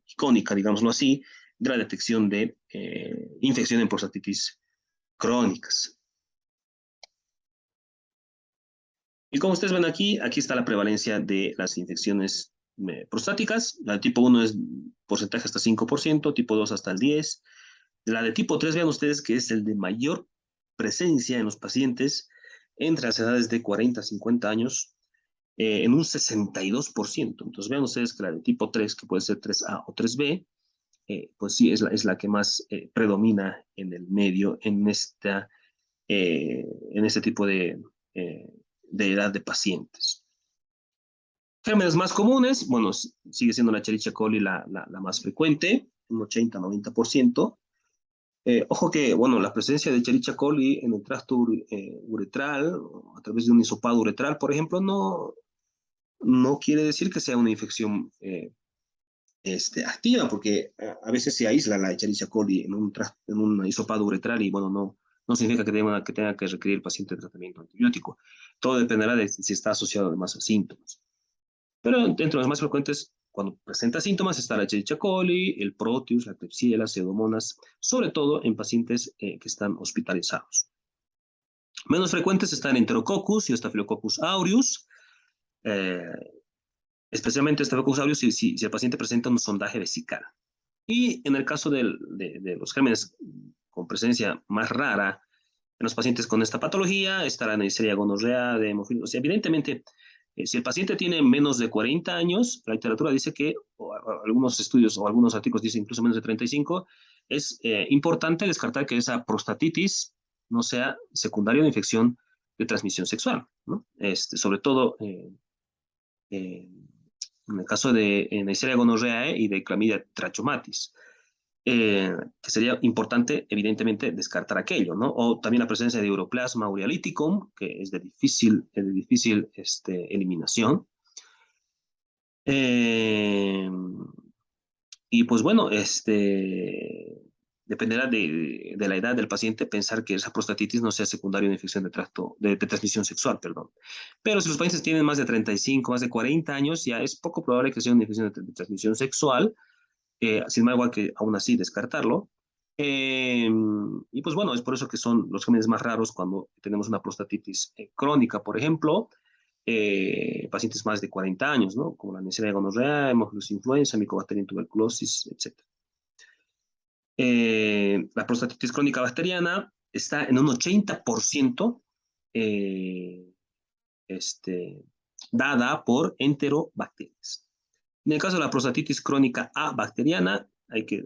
icónica, digámoslo así, de la detección de infección en prostatitis crónicas. Y como ustedes ven aquí está la prevalencia de las infecciones prostáticas. La de tipo 1 es porcentaje hasta 5%, tipo 2 hasta el 10%. La de tipo 3, vean ustedes que es el de mayor presencia en los pacientes entre las edades de 40 a 50 años, en un 62%. Entonces vean ustedes que la de tipo 3, que puede ser 3A o 3B, pues sí, es la que más predomina en el medio, en este tipo de edad de pacientes. Gérmenes más comunes, bueno, sigue siendo la Escherichia coli la más frecuente, un 80-90%. Ojo que, bueno, la presencia de Escherichia coli en el tracto uretral, a través de un hisopado uretral, por ejemplo, no quiere decir que sea una infección activa, porque a veces se aísla la Escherichia coli en un hisopado uretral y, bueno, no significa que tenga que requerir el paciente tratamiento antibiótico. Todo dependerá de si está asociado además a síntomas. Pero dentro de los más frecuentes, cuando presenta síntomas, está la Escherichia coli, el Proteus, la Klebsiella, Pseudomonas, sobre todo en pacientes que están hospitalizados. Menos frecuentes están Enterococcus y Staphylococcus aureus, especialmente Staphylococcus aureus si el paciente presenta un sondaje vesical. Y en el caso de los gérmenes con presencia más rara en los pacientes con esta patología, está la Neisseria gonorrea de hemofilios. O sea, evidentemente, si el paciente tiene menos de 40 años, la literatura dice que, o algunos estudios o algunos artículos dicen incluso menos de 35, es importante descartar que esa prostatitis no sea secundaria de infección de transmisión sexual, ¿no? Sobre todo en el caso de Neisseria gonorreae y de Clamidia trachomatis. Que sería importante, evidentemente, descartar aquello, ¿no? O también la presencia de Uroplasma urealyticum, que es de difícil eliminación. Eh, y pues bueno, dependerá de la edad del paciente pensar que esa prostatitis no sea secundaria de infección de tracto, de transmisión sexual, perdón. Pero si los pacientes tienen más de 35, más de 40 años, ya es poco probable que sea una infección de transmisión sexual, sin embargo, hay que aún así descartarlo. Y pues bueno, es por eso que son los gérmenes más raros cuando tenemos una prostatitis crónica, por ejemplo, pacientes más de 40 años, ¿no? Como la Neisseria gonorrea, hemofilus influenza, Mycobacterium tuberculosis, etc. La prostatitis crónica bacteriana está en un 80% eh, este, dada por enterobacterias. En el caso de la prostatitis crónica A bacteriana, hay que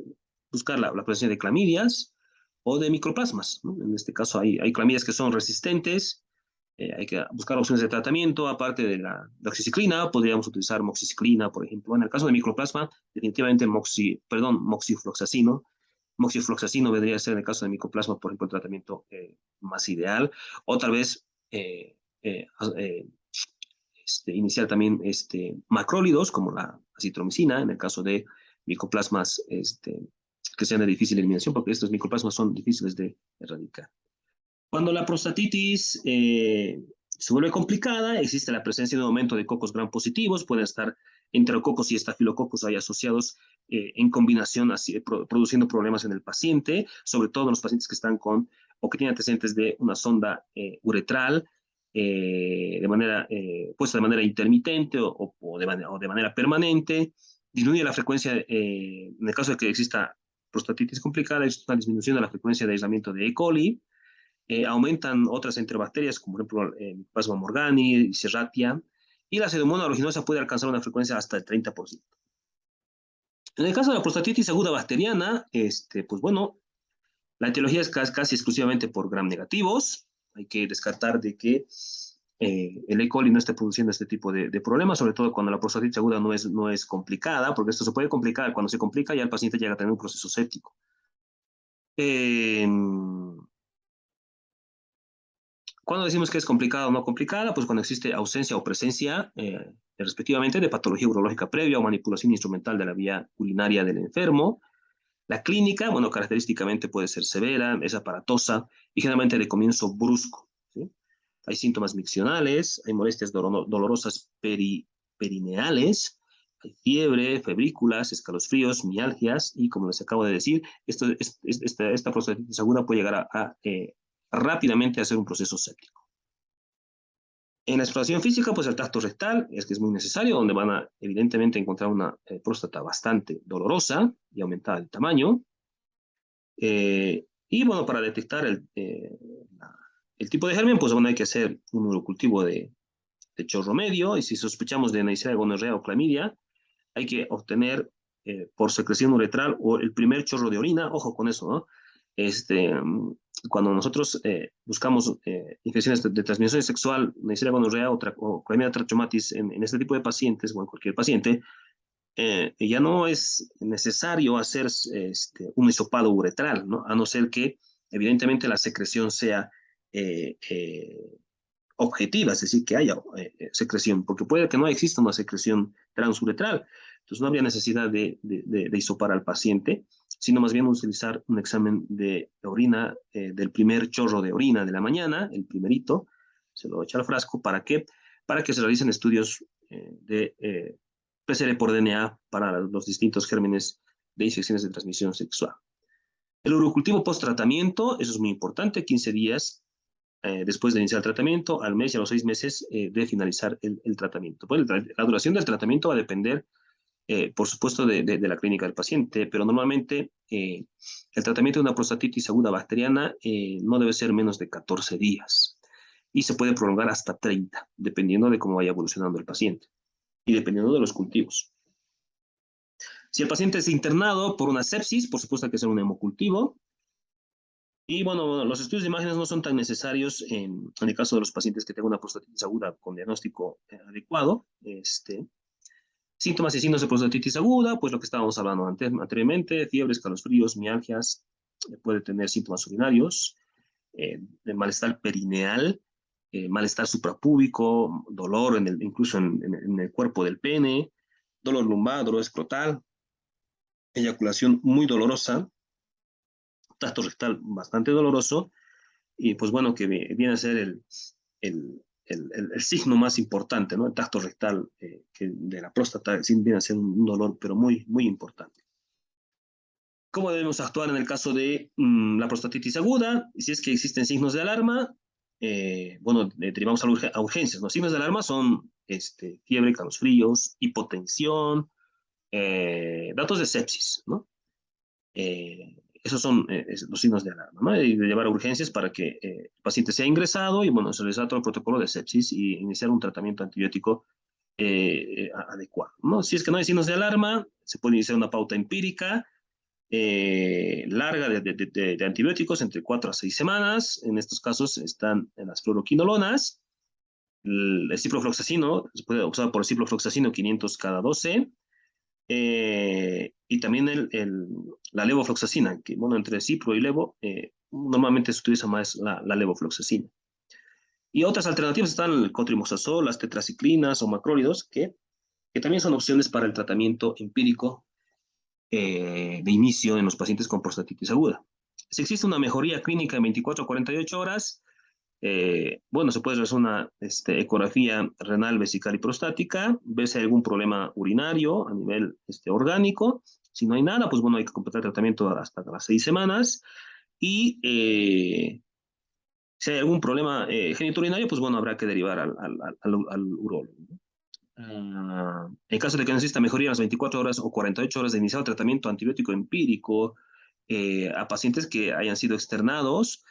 buscar la presencia de clamidias o de microplasmas, ¿no? En este caso hay clamidias que son resistentes, hay que buscar opciones de tratamiento, aparte de la doxiciclina, podríamos utilizar moxiciclina, por ejemplo. En el caso de microplasma, definitivamente moxifloxacino. Moxifloxacino vendría a ser, en el caso de micoplasma, por ejemplo, el tratamiento más ideal, o tal vez eh, eh, iniciar también macrólidos, como la acitromicina, en el caso de micoplasmas que sean de difícil eliminación, porque estos micoplasmas son difíciles de erradicar. Cuando la prostatitis se vuelve complicada, existe la presencia de un aumento de cocos gram positivos, pueden estar enterococos y estafilococos ahí asociados en combinación, así, produciendo problemas en el paciente, sobre todo en los pacientes que están con o que tienen antecedentes de una sonda uretral puesta de manera intermitente o de manera permanente, disminuye la frecuencia, en el caso de que exista prostatitis complicada, es una disminución de la frecuencia de aislamiento de E. coli, aumentan otras enterobacterias, como por ejemplo Plasma morgani, Serratia, y la pseudomonas aeruginosa puede alcanzar una frecuencia hasta el 30%. En el caso de la prostatitis aguda bacteriana, pues bueno, la etiología es casi exclusivamente por gram negativos. Hay que descartar de que el E. coli no esté produciendo este tipo de problemas, sobre todo cuando la prostatitis aguda no es complicada, porque esto se puede complicar. Cuando se complica ya el paciente llega a tener un proceso séptico. ¿Cuándo decimos que es complicada o no complicada? Pues cuando existe ausencia o presencia, respectivamente, de patología urológica previa o manipulación instrumental de la vía urinaria del enfermo. La clínica, bueno, característicamente puede ser severa, es aparatosa y generalmente de comienzo brusco, ¿sí? Hay síntomas miccionales, hay molestias dolorosas perineales, hay fiebre, febrículas, escalofríos, mialgias y, como les acabo de decir, esta prostatitis aguda puede llegar rápidamente a hacer un proceso séptico. En la exploración física, pues el tacto rectal es que es muy necesario, donde van a evidentemente encontrar una próstata bastante dolorosa y aumentada el tamaño. Y bueno, para detectar el tipo de germen, pues bueno, hay que hacer un urocultivo de chorro medio, y si sospechamos de Neisseria gonorrea o clamidia, hay que obtener por secreción uretral o el primer chorro de orina, ojo con eso, ¿no? Cuando nosotros buscamos infecciones de transmisión sexual, Neisseria gonorrea o Clamidia trachomatis en este tipo de pacientes o en cualquier paciente, ya no es necesario hacer un hisopado uretral, ¿no? A no ser que evidentemente la secreción sea objetiva, es decir, que haya secreción, porque puede que no exista una secreción transuretral. Entonces no habría necesidad de hisopar al paciente, sino más bien utilizar un examen de orina, del primer chorro de orina de la mañana, el primerito, se lo echa al frasco, ¿para qué? Para que se realicen estudios de PCR por DNA para los distintos gérmenes de infecciones de transmisión sexual. El urocultivo post-tratamiento, eso es muy importante, 15 días después de iniciar el tratamiento, al mes y a los 6 meses de finalizar el tratamiento. Pues la duración del tratamiento va a depender por supuesto, de la clínica del paciente, pero normalmente el tratamiento de una prostatitis aguda bacteriana no debe ser menos de 14 días y se puede prolongar hasta 30, dependiendo de cómo vaya evolucionando el paciente y dependiendo de los cultivos. Si el paciente es internado por una sepsis, por supuesto hay que hacer un hemocultivo. Y bueno, los estudios de imágenes no son tan necesarios en el caso de los pacientes que tengan una prostatitis aguda con diagnóstico adecuado. Síntomas y signos de prostatitis aguda, pues lo que estábamos hablando anteriormente, fiebre, escalofríos, mialgias, puede tener síntomas urinarios, de malestar perineal, malestar suprapúbico, dolor incluso en el cuerpo del pene, dolor lumbar, dolor escrotal, eyaculación muy dolorosa, tracto rectal bastante doloroso, y pues bueno, que viene a ser el signo más importante, ¿no? El tracto rectal que de la próstata viene a ser un dolor, pero muy, muy importante. ¿Cómo debemos actuar en el caso de la prostatitis aguda? Si es que existen signos de alarma, bueno, derivamos a urgencias. Los signos de alarma son fiebre, calosfríos, hipotensión, datos de sepsis, ¿no? Esos son los signos de alarma, ¿no? Y de llevar a urgencias para que el paciente sea ingresado y, bueno, se les da todo el protocolo de sepsis y iniciar un tratamiento antibiótico adecuado, ¿no? Si es que no hay signos de alarma, se puede iniciar una pauta empírica larga de antibióticos entre 4 a 6 semanas. En estos casos están en las fluoroquinolonas, el ciprofloxacino, se puede usar por ciprofloxacino 500 cada 12, y también la levofloxacina, que bueno, entre cipro y levo, normalmente se utiliza más la levofloxacina. Y otras alternativas están el cotrimoxazol, las tetraciclinas o macrólidos, que también son opciones para el tratamiento empírico de inicio en los pacientes con prostatitis aguda. Si existe una mejoría clínica en 24 a 48 horas, bueno, se puede hacer una ecografía renal, vesical y prostática, ver si hay algún problema urinario a nivel orgánico. Si no hay nada, pues bueno, hay que completar el tratamiento hasta las 6 semanas. Y si hay algún problema genitourinario, pues bueno, habrá que derivar al urólogo. En caso de que no exista mejoría en las 24 horas o 48 horas de iniciado tratamiento antibiótico empírico a pacientes que hayan sido externados,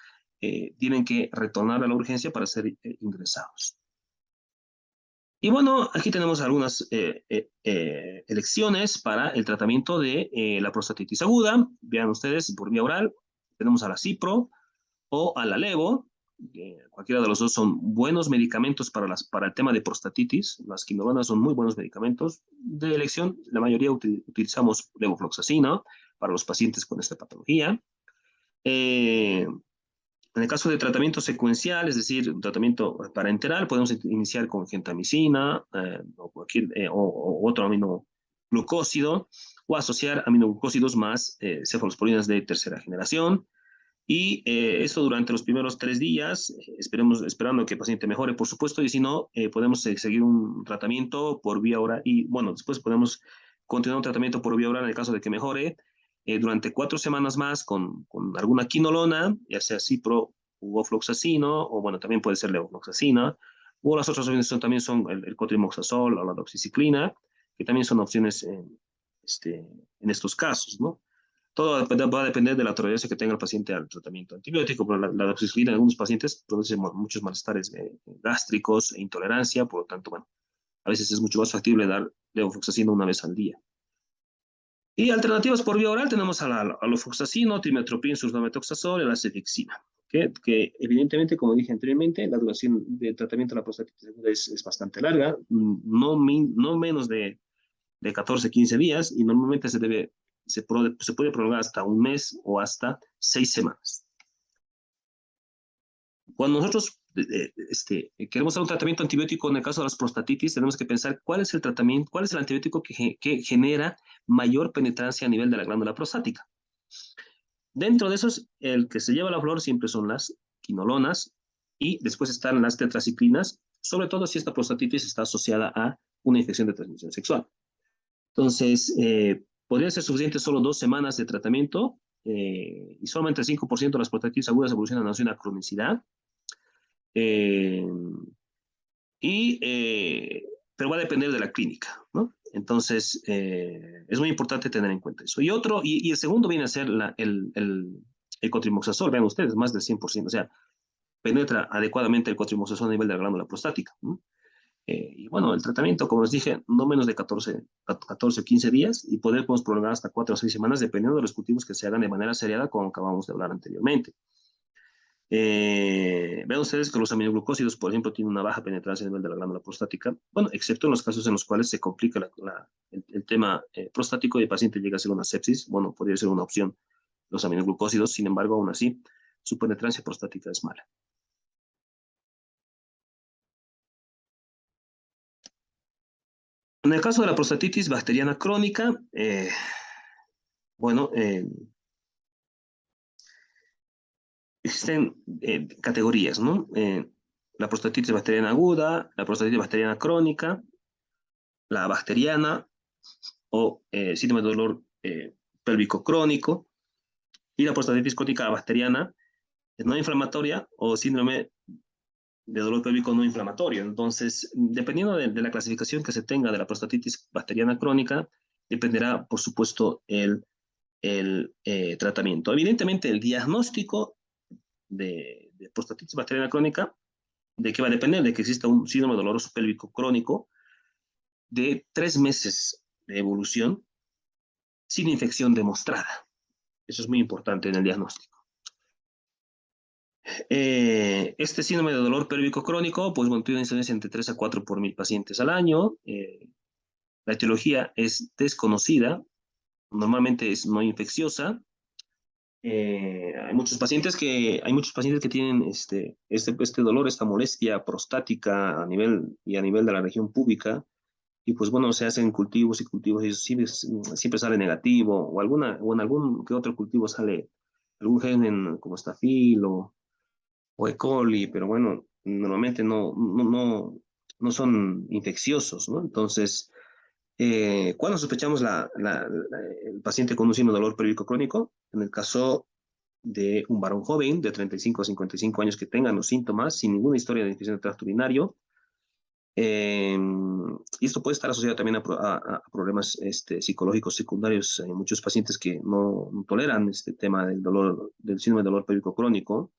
tienen que retornar a la urgencia para ser ingresados. Y bueno, aquí tenemos algunas elecciones para el tratamiento de la prostatitis aguda. Vean ustedes, por vía oral, tenemos a la cipro o a la levo. Cualquiera de los dos son buenos medicamentos para el tema de prostatitis. Las quinolonas son muy buenos medicamentos de elección. La mayoría utilizamos levofloxacina para los pacientes con esta patología. En el caso de tratamiento secuencial, es decir, un tratamiento parenteral, podemos iniciar con gentamicina o otro aminoglucósido o asociar aminoglucósidos más cefalosporinas de tercera generación. Y eso durante los primeros 3 días, esperando que el paciente mejore, por supuesto, y si no, podemos seguir un tratamiento por vía oral y, bueno, después podemos continuar un tratamiento por vía oral en el caso de que mejore durante 4 semanas más con alguna quinolona, ya sea cipro u ofloxacino, o bueno, también puede ser levofloxacina, o las otras opciones también son el cotrimoxazol o la doxiciclina, que también son opciones en estos casos, ¿no? Todo va a depender de la tolerancia que tenga el paciente al tratamiento antibiótico, pero la doxiciclina en algunos pacientes produce muchos malestares gástricos e intolerancia, por lo tanto, bueno, a veces es mucho más factible dar levofloxacina una vez al día. Y alternativas por vía oral tenemos al ofloxacino, trimmetoprim, sulfametoxazol y la cefixima, que evidentemente, como dije anteriormente, la duración de tratamiento de la prostatitis es bastante larga, no menos de 14, 15 días, y normalmente se puede prolongar hasta un mes o hasta 6 semanas. Cuando nosotros queremos dar un tratamiento antibiótico en el caso de las prostatitis, tenemos que pensar cuál es el tratamiento, cuál es el antibiótico que genera mayor penetrancia a nivel de la glándula prostática. Dentro de esos, el que se lleva la flor siempre son las quinolonas y después están las tetraciclinas, sobre todo si esta prostatitis está asociada a una infección de transmisión sexual. Entonces, podría ser suficiente solo 2 semanas de tratamiento y solamente el 5% de las prostatitis agudas evolucionan hacia una cronicidad. Pero va a depender de la clínica, ¿no? Entonces, es muy importante tener en cuenta eso. Y el segundo viene a ser el cotrimoxazol, vean ustedes, más del 100%, o sea, penetra adecuadamente el cotrimoxazol a nivel de la glándula prostática, ¿no? Y bueno, el tratamiento, como les dije, no menos de 14 o 15 días y podemos prolongar hasta 4 o 6 semanas dependiendo de los cultivos que se hagan de manera seriada, como acabamos de hablar anteriormente. Vean ustedes que los aminoglucósidos, por ejemplo, tienen una baja penetrancia a nivel de la glándula prostática, bueno, excepto en los casos en los cuales se complica el tema prostático y el paciente llega a ser una sepsis, bueno, podría ser una opción los aminoglucósidos, sin embargo, aún así, su penetrancia prostática es mala. En el caso de la prostatitis bacteriana crónica, bueno, existen categorías, ¿no? La prostatitis bacteriana aguda, la prostatitis bacteriana crónica, la bacteriana o síndrome de dolor pélvico crónico y la prostatitis crónica bacteriana no inflamatoria o síndrome de dolor pélvico no inflamatorio. Entonces, dependiendo de la clasificación que se tenga de la prostatitis bacteriana crónica, dependerá, por supuesto, el tratamiento. Evidentemente, el diagnóstico de prostatitis bacteriana crónica, ¿de qué va a depender? De que exista un síndrome doloroso pélvico crónico de 3 meses de evolución sin infección demostrada. Eso es muy importante en el diagnóstico. Este síndrome de dolor pélvico crónico, pues bueno, tiene una incidencia entre 3 a 4 por 1000 pacientes al año. La etiología es desconocida, normalmente es no infecciosa. Hay muchos pacientes que tienen este dolor, esta molestia prostática a nivel de la región púbica, y pues bueno, se hacen cultivos y cultivos y siempre sale negativo, o en algún que otro cultivo sale algún gen como estafilo o E. coli, pero bueno, normalmente no son infecciosos, ¿no? Entonces, ¿cuándo sospechamos el paciente con un síndrome de dolor pélvico crónico? En el caso de un varón joven de 35 a 55 años que tenga los síntomas sin ninguna historia de infección de tracto urinario. Y esto puede estar asociado también a problemas psicológicos secundarios. Hay muchos pacientes que no toleran este tema del dolor, del síndrome de dolor pélvico crónico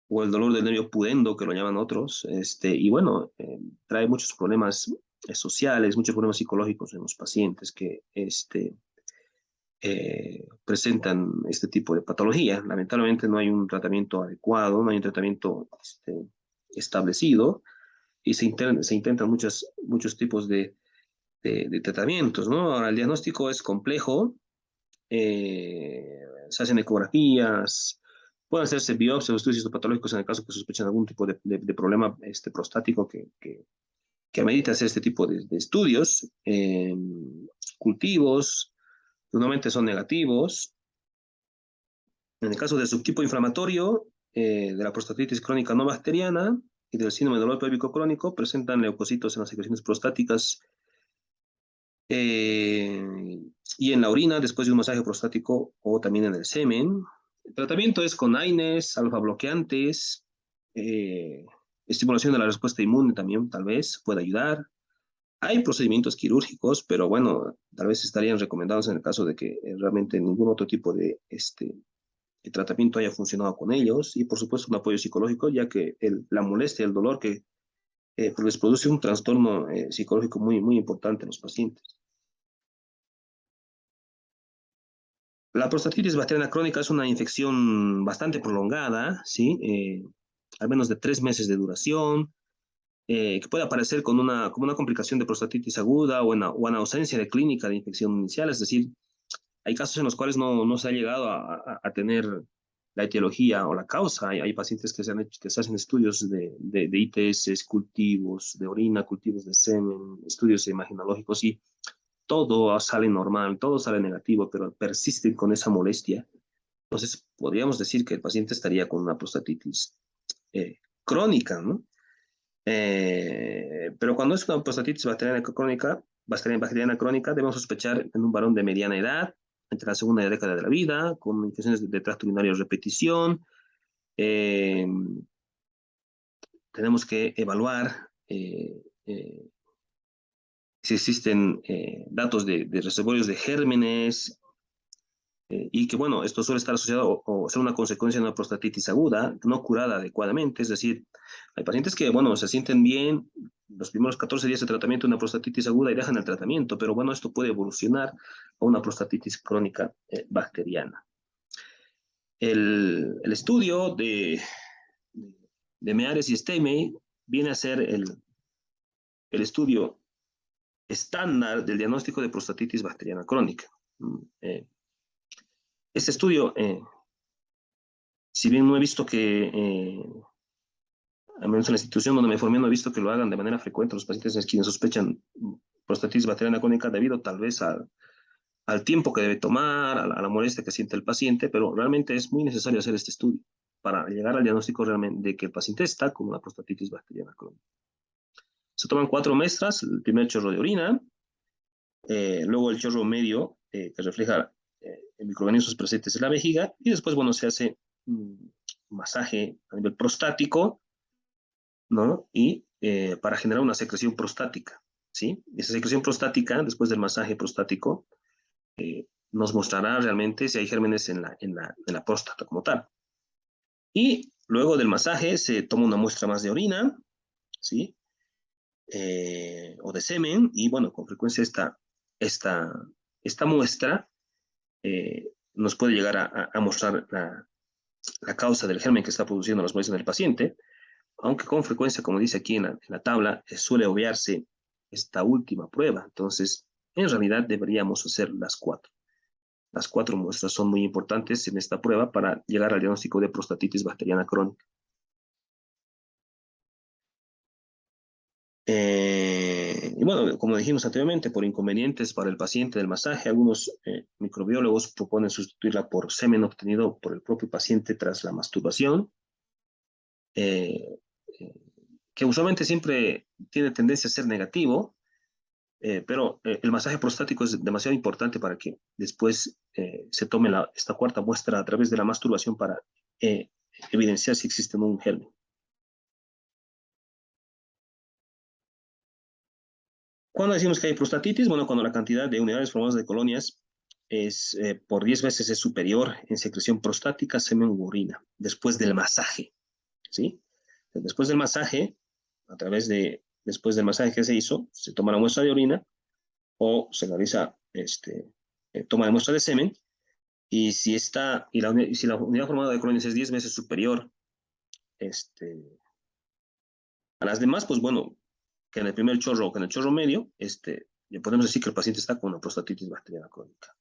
o el dolor del nervio pudendo, que lo llaman otros. Y bueno, trae muchos problemas sociales, muchos problemas psicológicos en los pacientes que presentan este tipo de patología. Lamentablemente no hay un tratamiento adecuado, no hay un tratamiento establecido y se intentan muchos tipos de tratamientos, ¿no? Ahora, el diagnóstico es complejo, se hacen ecografías, pueden hacerse biopsias o estudios histopatológicos en el caso que sospechen algún tipo de problema prostático que amerita hacer este tipo de estudios. Cultivos, normalmente son negativos. En el caso del subtipo inflamatorio, de la prostatitis crónica no bacteriana y del síndrome de dolor pélvico crónico, presentan leucocitos en las secreciones prostáticas y en la orina después de un masaje prostático o también en el semen. El tratamiento es con AINES, alfa bloqueantes, estimulación de la respuesta inmune también tal vez puede ayudar. Hay procedimientos quirúrgicos, pero bueno, tal vez estarían recomendados en el caso de que realmente ningún otro tipo de el tratamiento haya funcionado con ellos y por supuesto un apoyo psicológico, ya que la molestia, el dolor que les produce un trastorno psicológico muy importante en los pacientes. La prostatitis bacteriana crónica es una infección bastante prolongada, ¿sí? Al menos de 3 meses de duración, que puede aparecer como una complicación de prostatitis aguda o en ausencia de clínica de infección inicial, es decir, hay casos en los cuales no se ha llegado a tener la etiología o la causa. Hay pacientes que se hacen estudios de ITS, cultivos de orina, cultivos de semen, estudios imaginológicos y todo sale normal, todo sale negativo, pero persisten con esa molestia. Entonces, podríamos decir que el paciente estaría con una prostatitis crónica, ¿no? Pero cuando es una prostatitis bacteriana crónica, debemos sospechar en un varón de mediana edad, entre la segunda década de la vida, con infecciones de tracto urinario a repetición. Eh, Tenemos que evaluar si existen datos de reservorios de gérmenes, y que, bueno, esto suele estar asociado o ser una consecuencia de una prostatitis aguda, no curada adecuadamente. Es decir, hay pacientes que, bueno, se sienten bien los primeros 14 días de tratamiento de una prostatitis aguda y dejan el tratamiento, pero bueno, esto puede evolucionar a una prostatitis crónica bacteriana. El estudio de Meares y Stamey viene a ser el estudio estándar del diagnóstico de prostatitis bacteriana crónica. Este estudio, si bien no he visto que, al menos en la institución donde me formé, no he visto que lo hagan de manera frecuente los pacientes quienes sospechan prostatitis bacteriana crónica debido tal vez al tiempo que debe tomar, a la molestia que siente el paciente, pero realmente es muy necesario hacer este estudio para llegar al diagnóstico realmente de que el paciente está con una prostatitis bacteriana crónica. Se toman 4 muestras, el primer chorro de orina, luego el chorro medio, que refleja microorganismos presentes en la vejiga, y después, bueno, se hace un masaje a nivel prostático, ¿no? Y para generar una secreción prostática, ¿sí? Esa secreción prostática, después del masaje prostático, nos mostrará realmente si hay gérmenes en la próstata como tal. Y luego del masaje se toma una muestra más de orina, ¿sí? O de semen, y bueno, con frecuencia esta muestra nos puede llegar a mostrar la causa del germen que está produciendo las molestias del paciente, aunque con frecuencia, como dice aquí en la tabla, suele obviarse esta última prueba. Entonces, en realidad deberíamos hacer las 4. Las 4 muestras son muy importantes en esta prueba para llegar al diagnóstico de prostatitis bacteriana crónica. Y bueno, como dijimos anteriormente, por inconvenientes para el paciente del masaje, algunos microbiólogos proponen sustituirla por semen obtenido por el propio paciente tras la masturbación, eh, que usualmente siempre tiene tendencia a ser negativo, pero el masaje prostático es demasiado importante para que después se tome esta 4ª muestra a través de la masturbación para evidenciar si existe un germen. ¿Cuándo decimos que hay prostatitis? Bueno, cuando la cantidad de unidades formadas de colonias es por 10 veces es superior en secreción prostática, semen u orina, después del masaje, ¿sí? Después del masaje, después del masaje que se hizo, se toma la muestra de orina o se realiza toma de muestra de semen, y si la unidad formada de colonias es 10 veces superior a las demás, pues bueno, que en el primer chorro o que en el chorro medio, ya podemos decir que el paciente está con una prostatitis bacteriana crónica.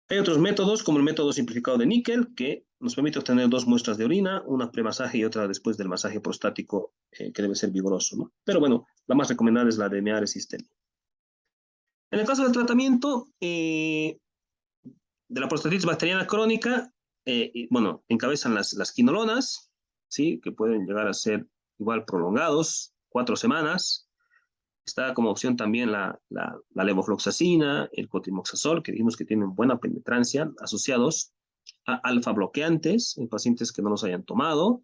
Hay otros métodos, como el método simplificado de níquel, que nos permite obtener 2 muestras de orina, una premasaje y otra después del masaje prostático, que debe ser vigoroso, ¿no? Pero bueno, la más recomendada es la de Meares y Stamey. En el caso del tratamiento de la prostatitis bacteriana crónica, bueno, encabezan las quinolonas, ¿sí? Que pueden llegar a ser igual prolongados, 4 semanas. Está como opción también la levofloxacina, el cotrimoxazol, que dijimos que tienen buena penetrancia, asociados a alfa bloqueantes en pacientes que no los hayan tomado.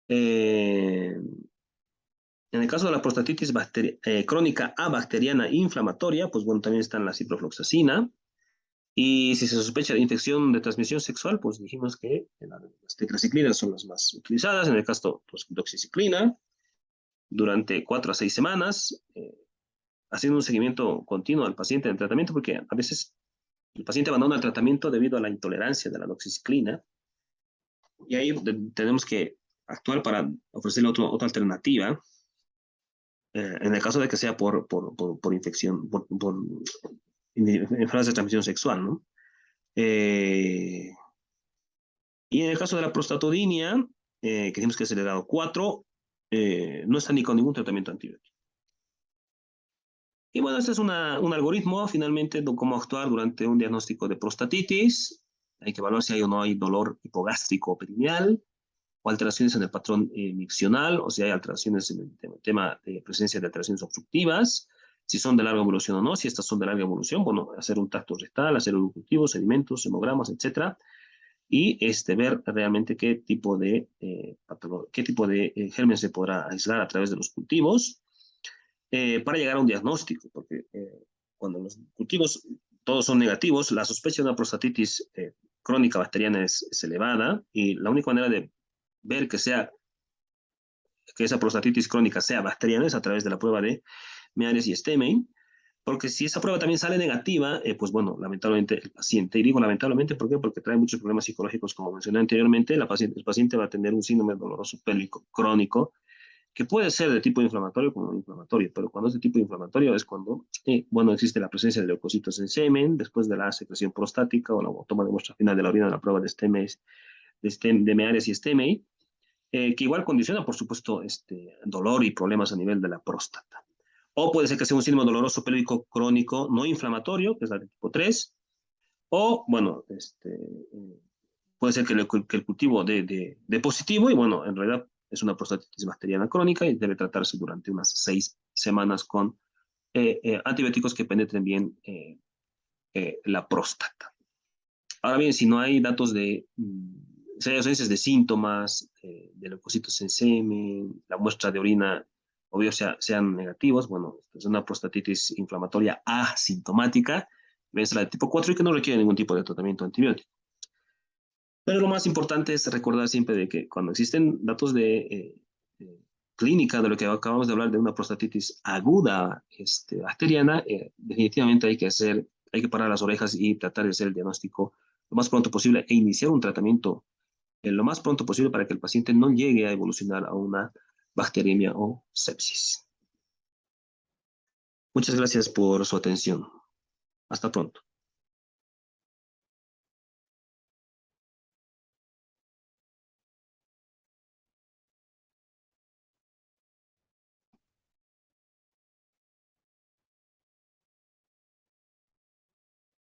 En el caso de la prostatitis crónica abacteriana inflamatoria, pues bueno, también están la ciprofloxacina. Y si se sospecha de infección de transmisión sexual, pues dijimos que las tetraciclinas son las más utilizadas. En el caso, pues doxiciclina, durante 4 a 6 semanas, haciendo un seguimiento continuo al paciente en el tratamiento, porque a veces el paciente abandona el tratamiento debido a la intolerancia de la doxiciclina, y ahí tenemos que actuar para ofrecerle otra alternativa, en el caso de que sea por infección, por enfermedades de transmisión sexual, ¿no? Y en el caso de la prostatodinia, que dijimos que es el grado 4, no está ni con ningún tratamiento antibiótico. Y bueno, este es un algoritmo, finalmente, de cómo actuar durante un diagnóstico de prostatitis. Hay que evaluar si hay o no hay dolor hipogástrico o perineal, o alteraciones en el patrón miccional, o si hay alteraciones en el tema de presencia de alteraciones obstructivas, si son de larga evolución o no. Si estas son de larga evolución, bueno, hacer un tacto rectal, hacer un cultivo, sedimentos, hemogramas, etc. y ver realmente qué tipo de, germen se podrá aislar a través de los cultivos para llegar a un diagnóstico, porque cuando los cultivos todos son negativos, la sospecha de una prostatitis crónica bacteriana es elevada y la única manera de ver que esa prostatitis crónica sea bacteriana es a través de la prueba de Meares y Stemmein, porque si esa prueba también sale negativa, pues bueno, lamentablemente el paciente, y digo lamentablemente, ¿por qué? Porque trae muchos problemas psicológicos, como mencioné anteriormente, el paciente va a tener un síndrome doloroso pélvico crónico, que puede ser de tipo inflamatorio como no inflamatorio, pero cuando es de tipo inflamatorio es cuando, bueno, existe la presencia de leucocitos en semen, después de la secreción prostática o la toma de muestra final de la orina de la prueba de de Meares y Stemmein, que igual condiciona, por supuesto, dolor y problemas a nivel de la próstata. O puede ser que sea un síndrome doloroso pélvico crónico no inflamatorio, que es la de tipo 3, o, bueno, puede ser que el cultivo de positivo, y bueno, en realidad es una prostatitis bacteriana crónica y debe tratarse durante unas 6 semanas con antibióticos que penetren bien la próstata. Ahora bien, si no hay datos si hay ausencias de síntomas, de leucocitos en semen, la muestra de orina, obvio, sean negativos, bueno, es una prostatitis inflamatoria asintomática, es la de tipo 4 y que no requiere ningún tipo de tratamiento antibiótico. Pero lo más importante es recordar siempre de que cuando existen datos de clínica, de lo que acabamos de hablar, de una prostatitis aguda bacteriana, definitivamente hay que parar las orejas y tratar de hacer el diagnóstico lo más pronto posible e iniciar un tratamiento lo más pronto posible para que el paciente no llegue a evolucionar a una bacteriemia o sepsis. Muchas gracias por su atención. Hasta pronto.